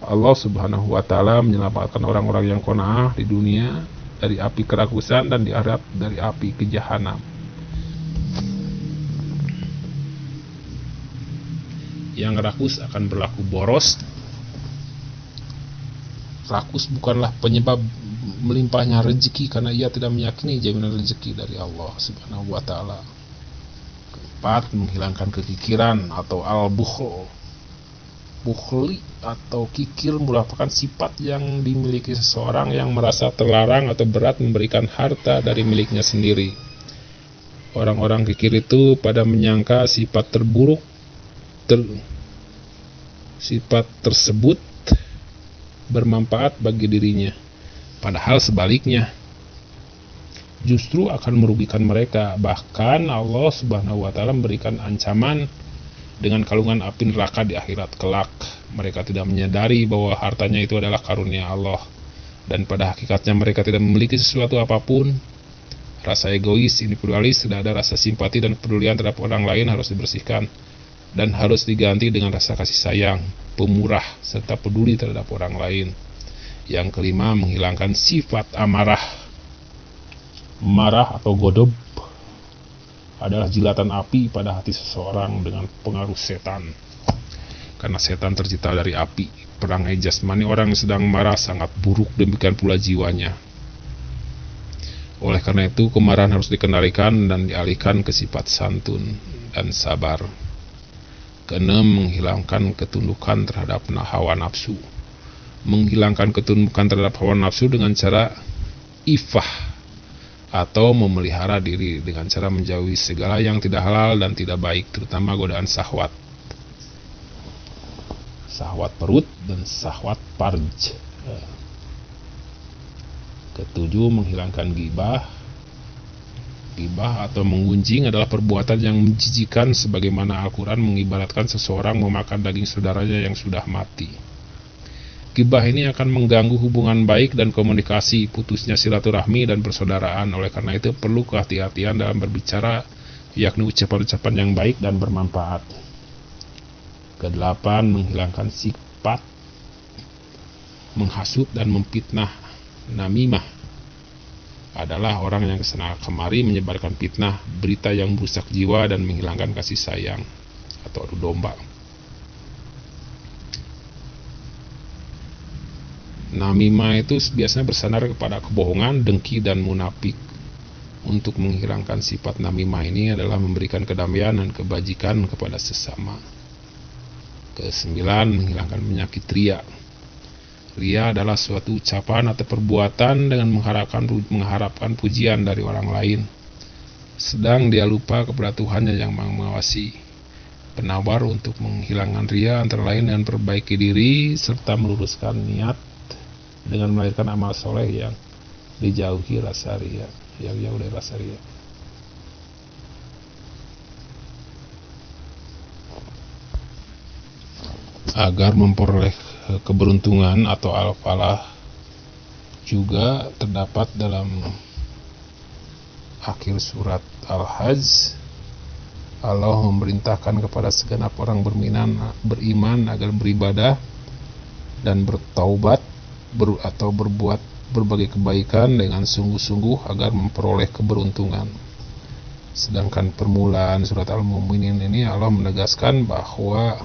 Allah Subhanahu wa Ta'ala menyelamatkan orang-orang yang qanaah di dunia dari api kerakusan dan di akhirat dari api kejahanam. Yang rakus akan berlaku boros. Rakus bukanlah penyebab melimpahnya rezeki, karena ia tidak meyakini jaminan rezeki dari Allah Subhanahu wa Ta'ala. Keempat, menghilangkan kekikiran atau al-bukhl. Bukhli atau kikir merupakan sifat yang dimiliki seseorang yang merasa terlarang atau berat memberikan harta dari miliknya sendiri. Orang-orang kikir itu pada menyangka sifat sifat tersebut bermanfaat bagi dirinya, padahal sebaliknya justru akan merugikan mereka. Bahkan Allah Subhanahu wa Ta'ala memberikan ancaman dengan kalungan api neraka di akhirat kelak. Mereka tidak menyadari bahwa hartanya itu adalah karunia Allah, dan pada hakikatnya mereka tidak memiliki sesuatu apapun. Rasa egois, individualis, tidak ada rasa simpati dan kepedulian terhadap orang lain harus dibersihkan dan harus diganti dengan rasa kasih sayang, pemurah, serta peduli terhadap orang lain. Yang kelima, menghilangkan sifat amarah. Marah atau godob adalah jilatan api pada hati seseorang dengan pengaruh setan. Karena setan tercipta dari api. Perangai jasmani orang yang sedang marah sangat buruk, demikian pula jiwanya. Oleh karena itu, kemarahan harus dikendalikan dan dialihkan ke sifat santun dan sabar. Keenam, menghilangkan ketundukan terhadap hawa nafsu. Menghilangkan ketundukan terhadap hawa nafsu dengan cara ifah, atau memelihara diri dengan cara menjauhi segala yang tidak halal dan tidak baik, terutama godaan syahwat, syahwat perut dan syahwat farj. Ketujuh, menghilangkan ghibah. Ghibah atau menggunjing adalah perbuatan yang menjijikan, sebagaimana Al-Quran mengibaratkan seseorang memakan daging saudaranya yang sudah mati. Ghibah ini akan mengganggu hubungan baik dan komunikasi, putusnya silaturahmi dan persaudaraan. Oleh karena itu perlu kehati-hatian dalam berbicara, yakni ucapan-ucapan yang baik dan bermanfaat. Kedelapan, menghilangkan sifat menghasut dan memfitnah. Namimah adalah orang yang kesana kemari menyebarkan fitnah, berita yang merusak jiwa dan menghilangkan kasih sayang atau adu domba. Namimah itu biasanya bersandar kepada kebohongan, dengki, dan munafik. Untuk menghilangkan sifat namimah ini adalah memberikan kedamaian dan kebajikan kepada sesama. Kesembilan, menghilangkan penyakit ria. Ria adalah suatu ucapan atau perbuatan dengan mengharapkan pujian dari orang lain, sedang dia lupa kepada Tuhannya yang mengawasi. Penawar untuk menghilangkan ria antara lain dengan perbaiki diri serta meluruskan niat dengan melahirkan amal soleh yang dijauhi rasa ria, yang jauh dari rasa ria. Agar memperoleh keberuntungan atau al-falah juga terdapat dalam akhir surat Al-Hajj. Allah memerintahkan kepada segenap orang beriman agar beribadah dan bertaubat atau berbuat berbagai kebaikan dengan sungguh-sungguh agar memperoleh keberuntungan. Sedangkan permulaan surat Al-Mu'minin ini Allah menegaskan bahwa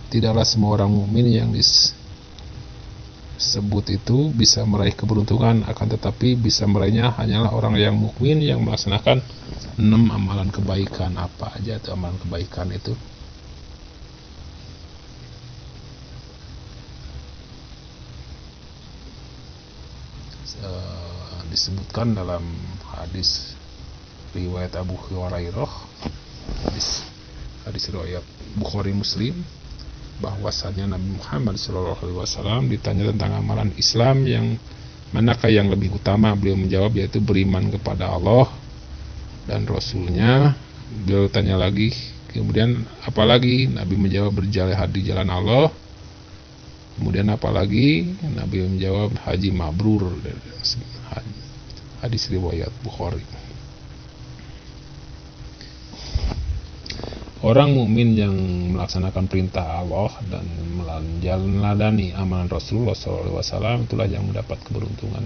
tidaklah semua orang mukmin yang disebut itu bisa meraih keberuntungan, akan tetapi bisa meraihnya hanyalah orang yang mukmin yang melaksanakan 6 amalan kebaikan. Apa aja itu amalan kebaikan itu? Disebutkan dalam hadis riwayat Abu Hurairah, hadis riwayat Bukhari Muslim, bahwasannya Nabi Muhammad SAW ditanya tentang amalan Islam yang manakah yang lebih utama. Beliau menjawab yaitu beriman kepada Allah dan Rasulnya. Beliau tanya lagi, kemudian apalagi? Nabi menjawab berjihad di jalan Allah. Kemudian apalagi? Nabi menjawab haji mabrur. Hadis riwayat Bukhari. Orang mukmin yang melaksanakan perintah Allah dan meneladani amalan Rasulullah SAW itulah yang mendapat keberuntungan.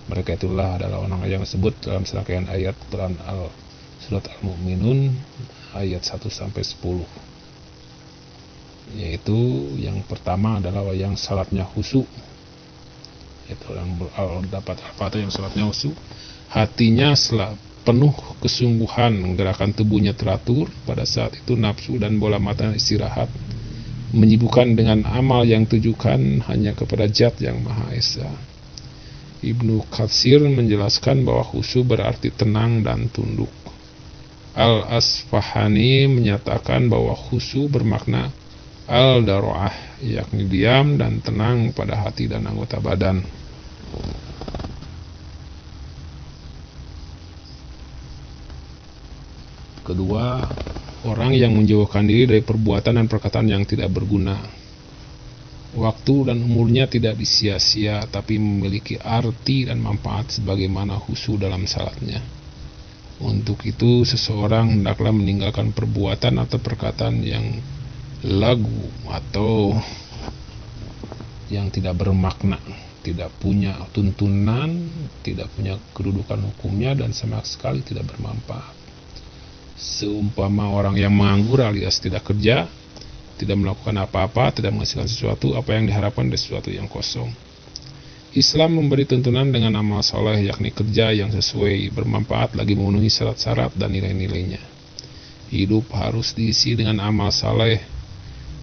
Mereka itulah adalah orang yang disebut dalam serangkaian ayat Quran surat Al-Mu'minun ayat 1-10, yaitu yang pertama adalah yang salatnya khusyuk, yaitu yang dapat apa yang salatnya khusyuk, hatinya penuh kesungguhan, gerakan tubuhnya teratur, pada saat itu nafsu dan bola mata istirahat, menyibukkan dengan amal yang tujukan hanya kepada Zat yang Maha Esa. Ibnu Katsir menjelaskan bahwa khusyuk berarti tenang dan tunduk. Al-Asfahani menyatakan bahwa khusyuk bermakna al-daro'ah, yakni diam dan tenang pada hati dan anggota badan. Kedua, orang yang menjauhkan diri dari perbuatan dan perkataan yang tidak berguna. Waktu dan umurnya tidak disia-sia, tapi memiliki arti dan manfaat sebagaimana khusyuk dalam salatnya. Untuk itu, seseorang hendaklah meninggalkan perbuatan atau perkataan yang lagu atau yang tidak bermakna, tidak punya tuntunan, tidak punya kedudukan hukumnya, dan sama sekali tidak bermanfaat. Seumpama orang yang menganggur alias tidak kerja, tidak melakukan apa-apa, tidak menghasilkan sesuatu, apa yang diharapkan dari sesuatu yang kosong. Islam memberi tuntunan dengan amal soleh, yakni kerja yang sesuai, bermanfaat, lagi memenuhi syarat-syarat dan nilai-nilainya. Hidup harus diisi dengan amal soleh.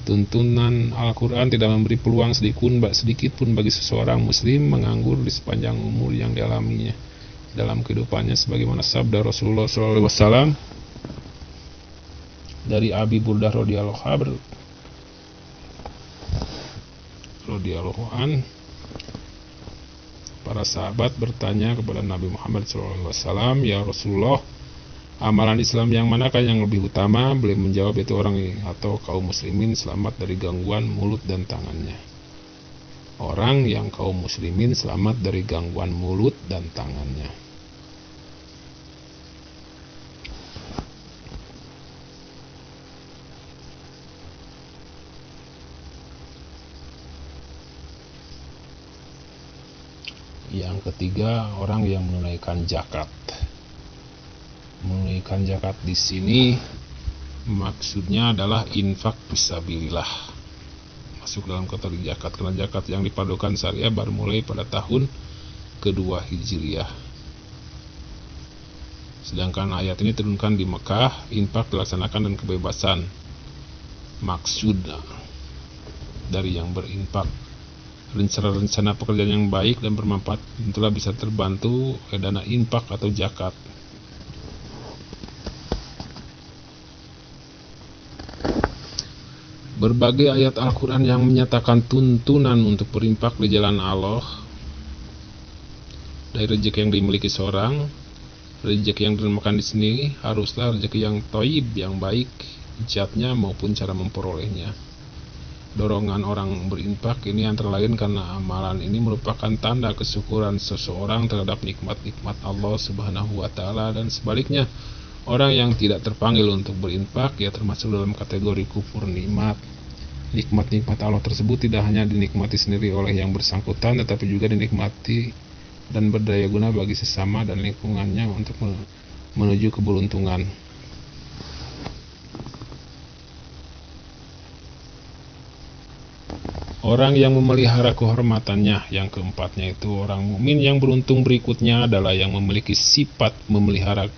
Tuntunan Al-Quran tidak memberi peluang sedikit pun bagi seseorang muslim menganggur di sepanjang umur yang dialaminya dalam kehidupannya, sebagaimana sabda Rasulullah SAW dari Abi Burdah radhiyallahu an. Para sahabat bertanya kepada Nabi Muhammad SAW, ya Rasulullah, amalan Islam yang manakah yang lebih utama? Beliau menjawab, yaitu orang atau kaum muslimin selamat dari gangguan mulut dan tangannya. Orang yang kaum muslimin selamat dari gangguan mulut dan tangannya. Yang ketiga, orang yang menunaikan zakat. Menunaikan zakat di sini maksudnya adalah infak fisabilillah. Masuk dalam kategori zakat, karena zakat yang dipadukan syariah baru mulai pada tahun kedua Hijriah. Sedangkan ayat ini turunkan di Mekah, infak dilaksanakan dan kebebasan. Maksud dari yang berinfak, rencana pekerjaan yang baik dan bermanfaat tentulah bisa terbantu oleh dana infak atau zakat. Berbagai ayat Al-Quran yang menyatakan tuntunan untuk berinfak di jalan Allah dari rezeki yang dimiliki seorang. Rezeki yang dimakan di sini haruslah rezeki yang thayyib, yang baik zatnya maupun cara memperolehnya. Dorongan orang berinfak ini antara lain karena amalan ini merupakan tanda kesyukuran seseorang terhadap nikmat-nikmat Allah Subhanahu wa taala, dan sebaliknya orang yang tidak terpanggil untuk berinfak ia termasuk dalam kategori kufur nikmat. Nikmat-nikmat Allah tersebut tidak hanya dinikmati sendiri oleh yang bersangkutan, tetapi juga dinikmati dan berdaya guna bagi sesama dan lingkungannya untuk menuju keberuntungan. Orang yang memelihara kehormatannya. Yang keempatnya itu orang mukmin yang beruntung berikutnya adalah yang memiliki sifat memelihara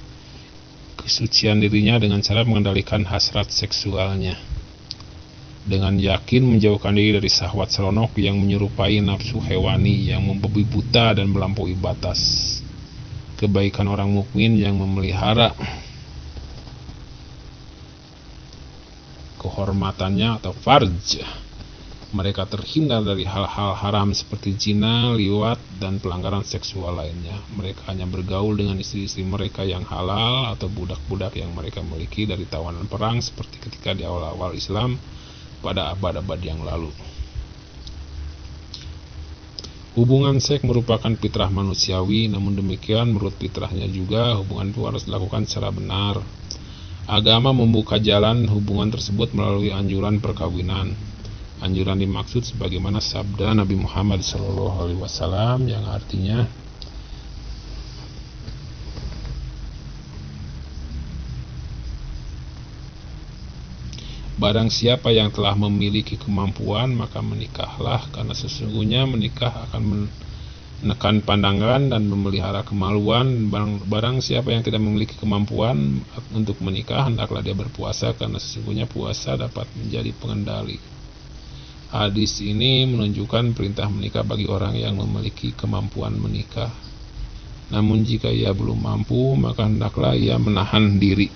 kesucian dirinya dengan cara mengendalikan hasrat seksualnya, dengan yakin menjauhkan diri dari syahwat seronok yang menyerupai nafsu hewani yang membabi buta dan melampaui batas. Kebaikan orang mukmin yang memelihara kehormatannya atau farj, mereka terhindar dari hal-hal haram seperti zina, liwat, dan pelanggaran seksual lainnya. Mereka hanya bergaul dengan istri-istri mereka yang halal atau budak-budak yang mereka miliki dari tawanan perang seperti ketika di awal-awal Islam pada abad-abad yang lalu. Hubungan seks merupakan fitrah manusiawi, namun demikian menurut fitrahnya juga hubungan itu harus dilakukan secara benar. Agama membuka jalan hubungan tersebut melalui anjuran perkawinan. Anjuran dimaksud sebagaimana sabda Nabi Muhammad SAW yang artinya, barang siapa yang telah memiliki kemampuan maka menikahlah, karena sesungguhnya menikah akan menekan pandangan dan memelihara kemaluan. Barang siapa yang tidak memiliki kemampuan untuk menikah, hendaklah dia berpuasa, karena sesungguhnya puasa dapat menjadi pengendali. Hadis ini menunjukkan perintah menikah bagi orang yang memiliki kemampuan menikah. Namun jika ia belum mampu, maka hendaklah ia menahan diri.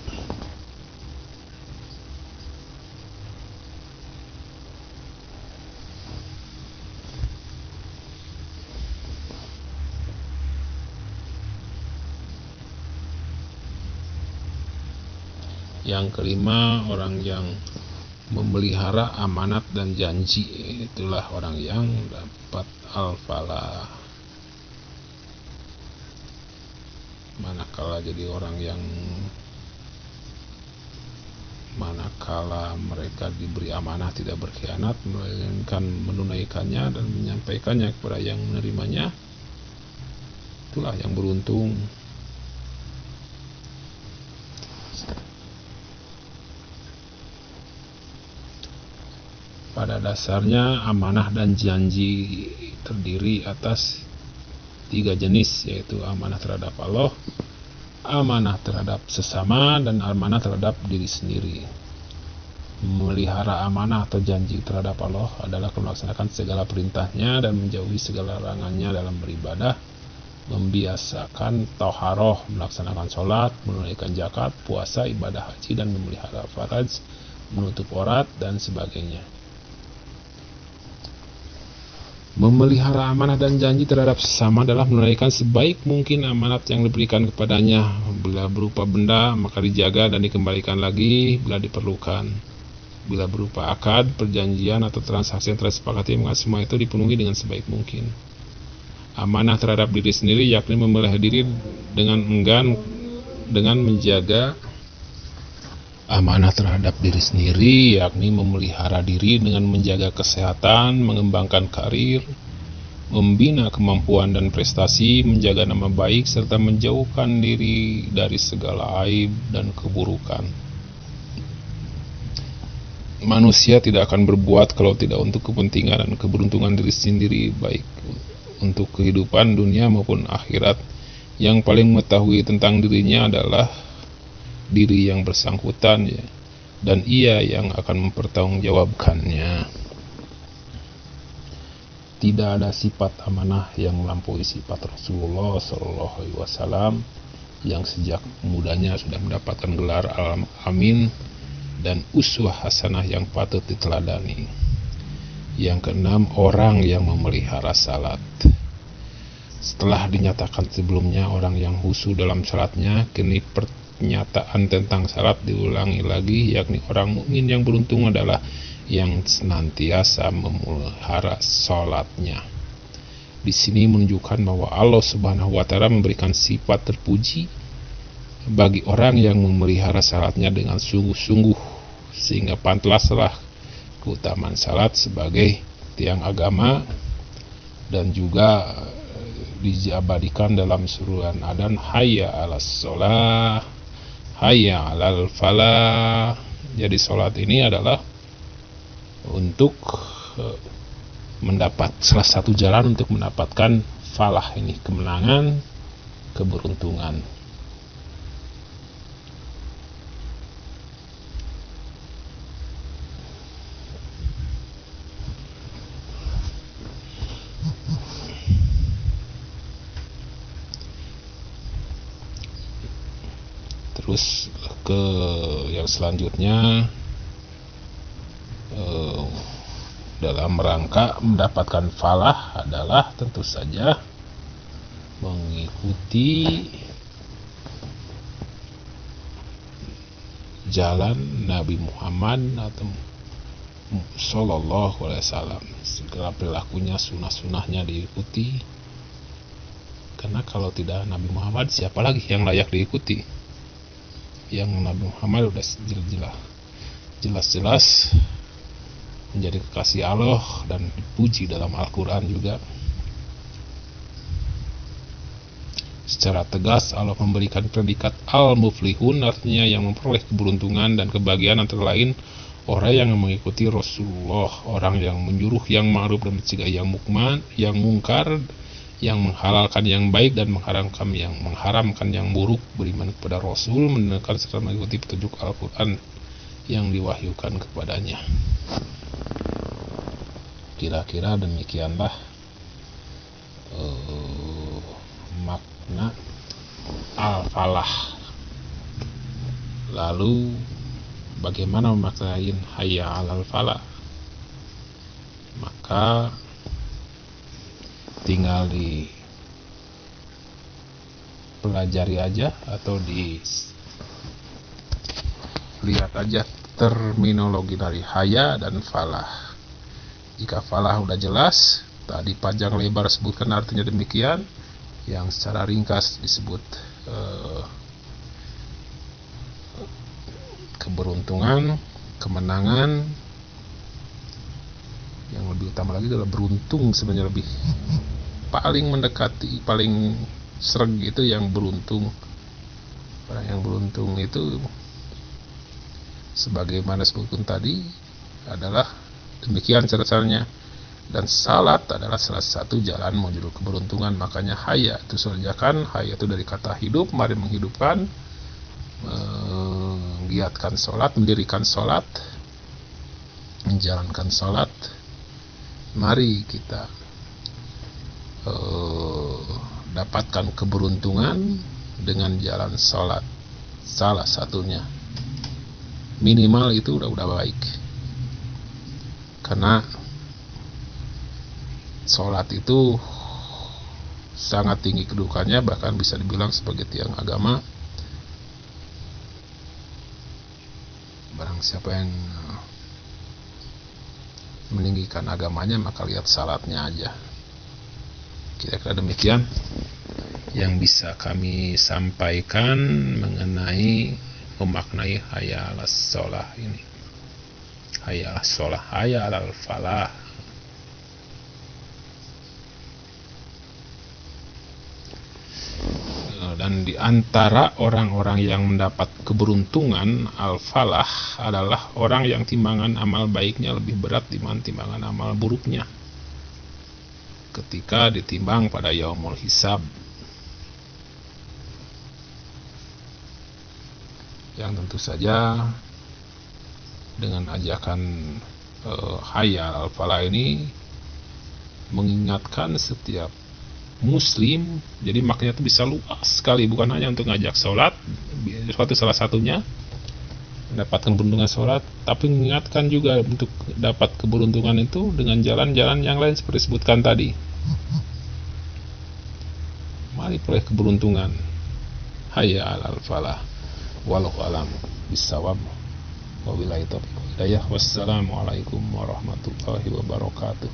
Yang kelima, orang yang memelihara amanat dan janji, itulah orang yang dapat al-falah. Manakala mereka diberi amanah tidak berkhianat, melainkan menunaikannya dan menyampaikannya kepada yang menerimanya, itulah yang beruntung. Pada dasarnya amanah dan janji terdiri atas 3 jenis, yaitu amanah terhadap Allah, amanah terhadap sesama, dan amanah terhadap diri sendiri. Memelihara amanah atau janji terhadap Allah adalah melaksanakan segala perintahnya dan menjauhi segala larangannya dalam beribadah, membiasakan thaharah, melaksanakan sholat, menunaikan zakat, puasa, ibadah haji, dan memelihara faraj, menutup aurat, dan sebagainya. Memelihara amanah dan janji terhadap sesama adalah menunaikan sebaik mungkin amanat yang diberikan kepadanya. Bila berupa benda, maka dijaga dan dikembalikan lagi bila diperlukan. Bila berupa akad, perjanjian, atau transaksi yang telah disepakati, maka semua itu dipenuhi dengan sebaik mungkin. Amanah terhadap diri sendiri yakni memelihara diri dengan enggan dengan menjaga amanah terhadap diri sendiri yakni memelihara diri dengan menjaga kesehatan, mengembangkan karir, membina kemampuan dan prestasi, menjaga nama baik, serta menjauhkan diri dari segala aib dan keburukan. Manusia tidak akan berbuat kalau tidak untuk kepentingan dan keberuntungan diri sendiri, baik untuk kehidupan dunia maupun akhirat. Yang paling mengetahui tentang dirinya adalah diri yang bersangkutan, ya, dan ia yang akan mempertanggungjawabkannya. Tidak ada sifat amanah yang melampaui sifat Rasulullah SAW yang sejak mudanya sudah mendapatkan gelar al-amin dan uswah hasanah yang patut diteladani. Yang keenam, orang yang memelihara salat. Setelah dinyatakan sebelumnya orang yang khusyuk dalam salatnya, kini pernyataan tentang salat diulangi lagi, yakni orang mukmin yang beruntung adalah yang senantiasa memelihara salatnya. Di sini menunjukkan bahwa Allah Subhanahu wa Ta'ala memberikan sifat terpuji bagi orang yang memelihara salatnya dengan sungguh-sungguh, sehingga pantaslah keutamaan salat sebagai tiang agama, dan juga diabadikan dalam suruhan adzan, hayya 'alas shalah, hayya 'alal falah. Jadi salat ini adalah untuk mendapat salah satu jalan untuk mendapatkan falah ini, kemenangan, keberuntungan. Terus ke yang selanjutnya, dalam rangka mendapatkan falah adalah tentu saja mengikuti jalan Nabi Muhammad atau Sallallahu Alaihi Wasallam. Segala perilakunya, sunah-sunahnya diikuti, karena kalau tidak Nabi Muhammad, siapa lagi yang layak diikuti? Yang Nabi Muhammad udah jelas-jelas menjadi kekasih Allah dan dipuji dalam Al-Quran juga. Secara tegas Allah memberikan predikat al-muflihun, artinya yang memperoleh keberuntungan dan kebahagiaan, antara lain orang yang mengikuti Rasulullah, orang yang menyuruh yang ma'ruf dan mencegah yang mungkar, yang menghalalkan yang baik dan mengharamkan yang buruk, beriman kepada Rasul, mendengarkan serta mengikuti petunjuk Al-Quran yang diwahyukan kepadanya. Kira-kira demikianlah makna al-falah. Lalu bagaimana memaknai hayya 'alal falah? Maka tinggal dipelajari aja atau dilihat aja terminologi dari hayya dan falah. Jika falah udah jelas, tadi panjang lebar sebutkan artinya demikian, yang secara ringkas disebut keberuntungan, kemenangan. Yang lebih utama lagi adalah beruntung, sebenarnya lebih paling mendekati, paling sreg itu yang beruntung. Orang yang beruntung itu sebagaimana sebutkan tadi adalah demikian caranya, dan salat adalah salah satu jalan menuju keberuntungan. Makanya hayya itu serjakan, hayya itu dari kata hidup, mari menghidupkan, menggiatkan salat, mendirikan salat, menjalankan salat. Mari kita dapatkan keberuntungan dengan jalan salat, salah satunya. Minimal itu udah baik, karena sholat itu sangat tinggi kedudukannya, bahkan bisa dibilang sebagai tiang agama. Barang siapa yang meninggikan agamanya, maka lihat salatnya aja. Kira-kira demikian yang bisa kami sampaikan mengenai memaknai hayya 'alas shalah ini. Hayya 'alas shalah, hayya 'alal falah. Dan di antara orang-orang yang mendapat keberuntungan al-falah adalah orang yang timbangan amal baiknya lebih berat dibanding timbangan amal buruknya ketika ditimbang pada yaumul hisab, yang tentu saja dengan ajakan hayya al-falah ini mengingatkan setiap muslim. Jadi maknanya itu bisa luas sekali, bukan hanya untuk ngajak sholat, suatu salah satunya mendapatkan keberuntungan sholat, tapi mengingatkan juga untuk dapat keberuntungan itu dengan jalan-jalan yang lain seperti disebutkan tadi. Mari peroleh keberuntungan. Hayya alal falah. Wallahu alam bisawab. Wabillahi taufiq wal hidayah. Wassalamualaikum warahmatullahi wabarakatuh.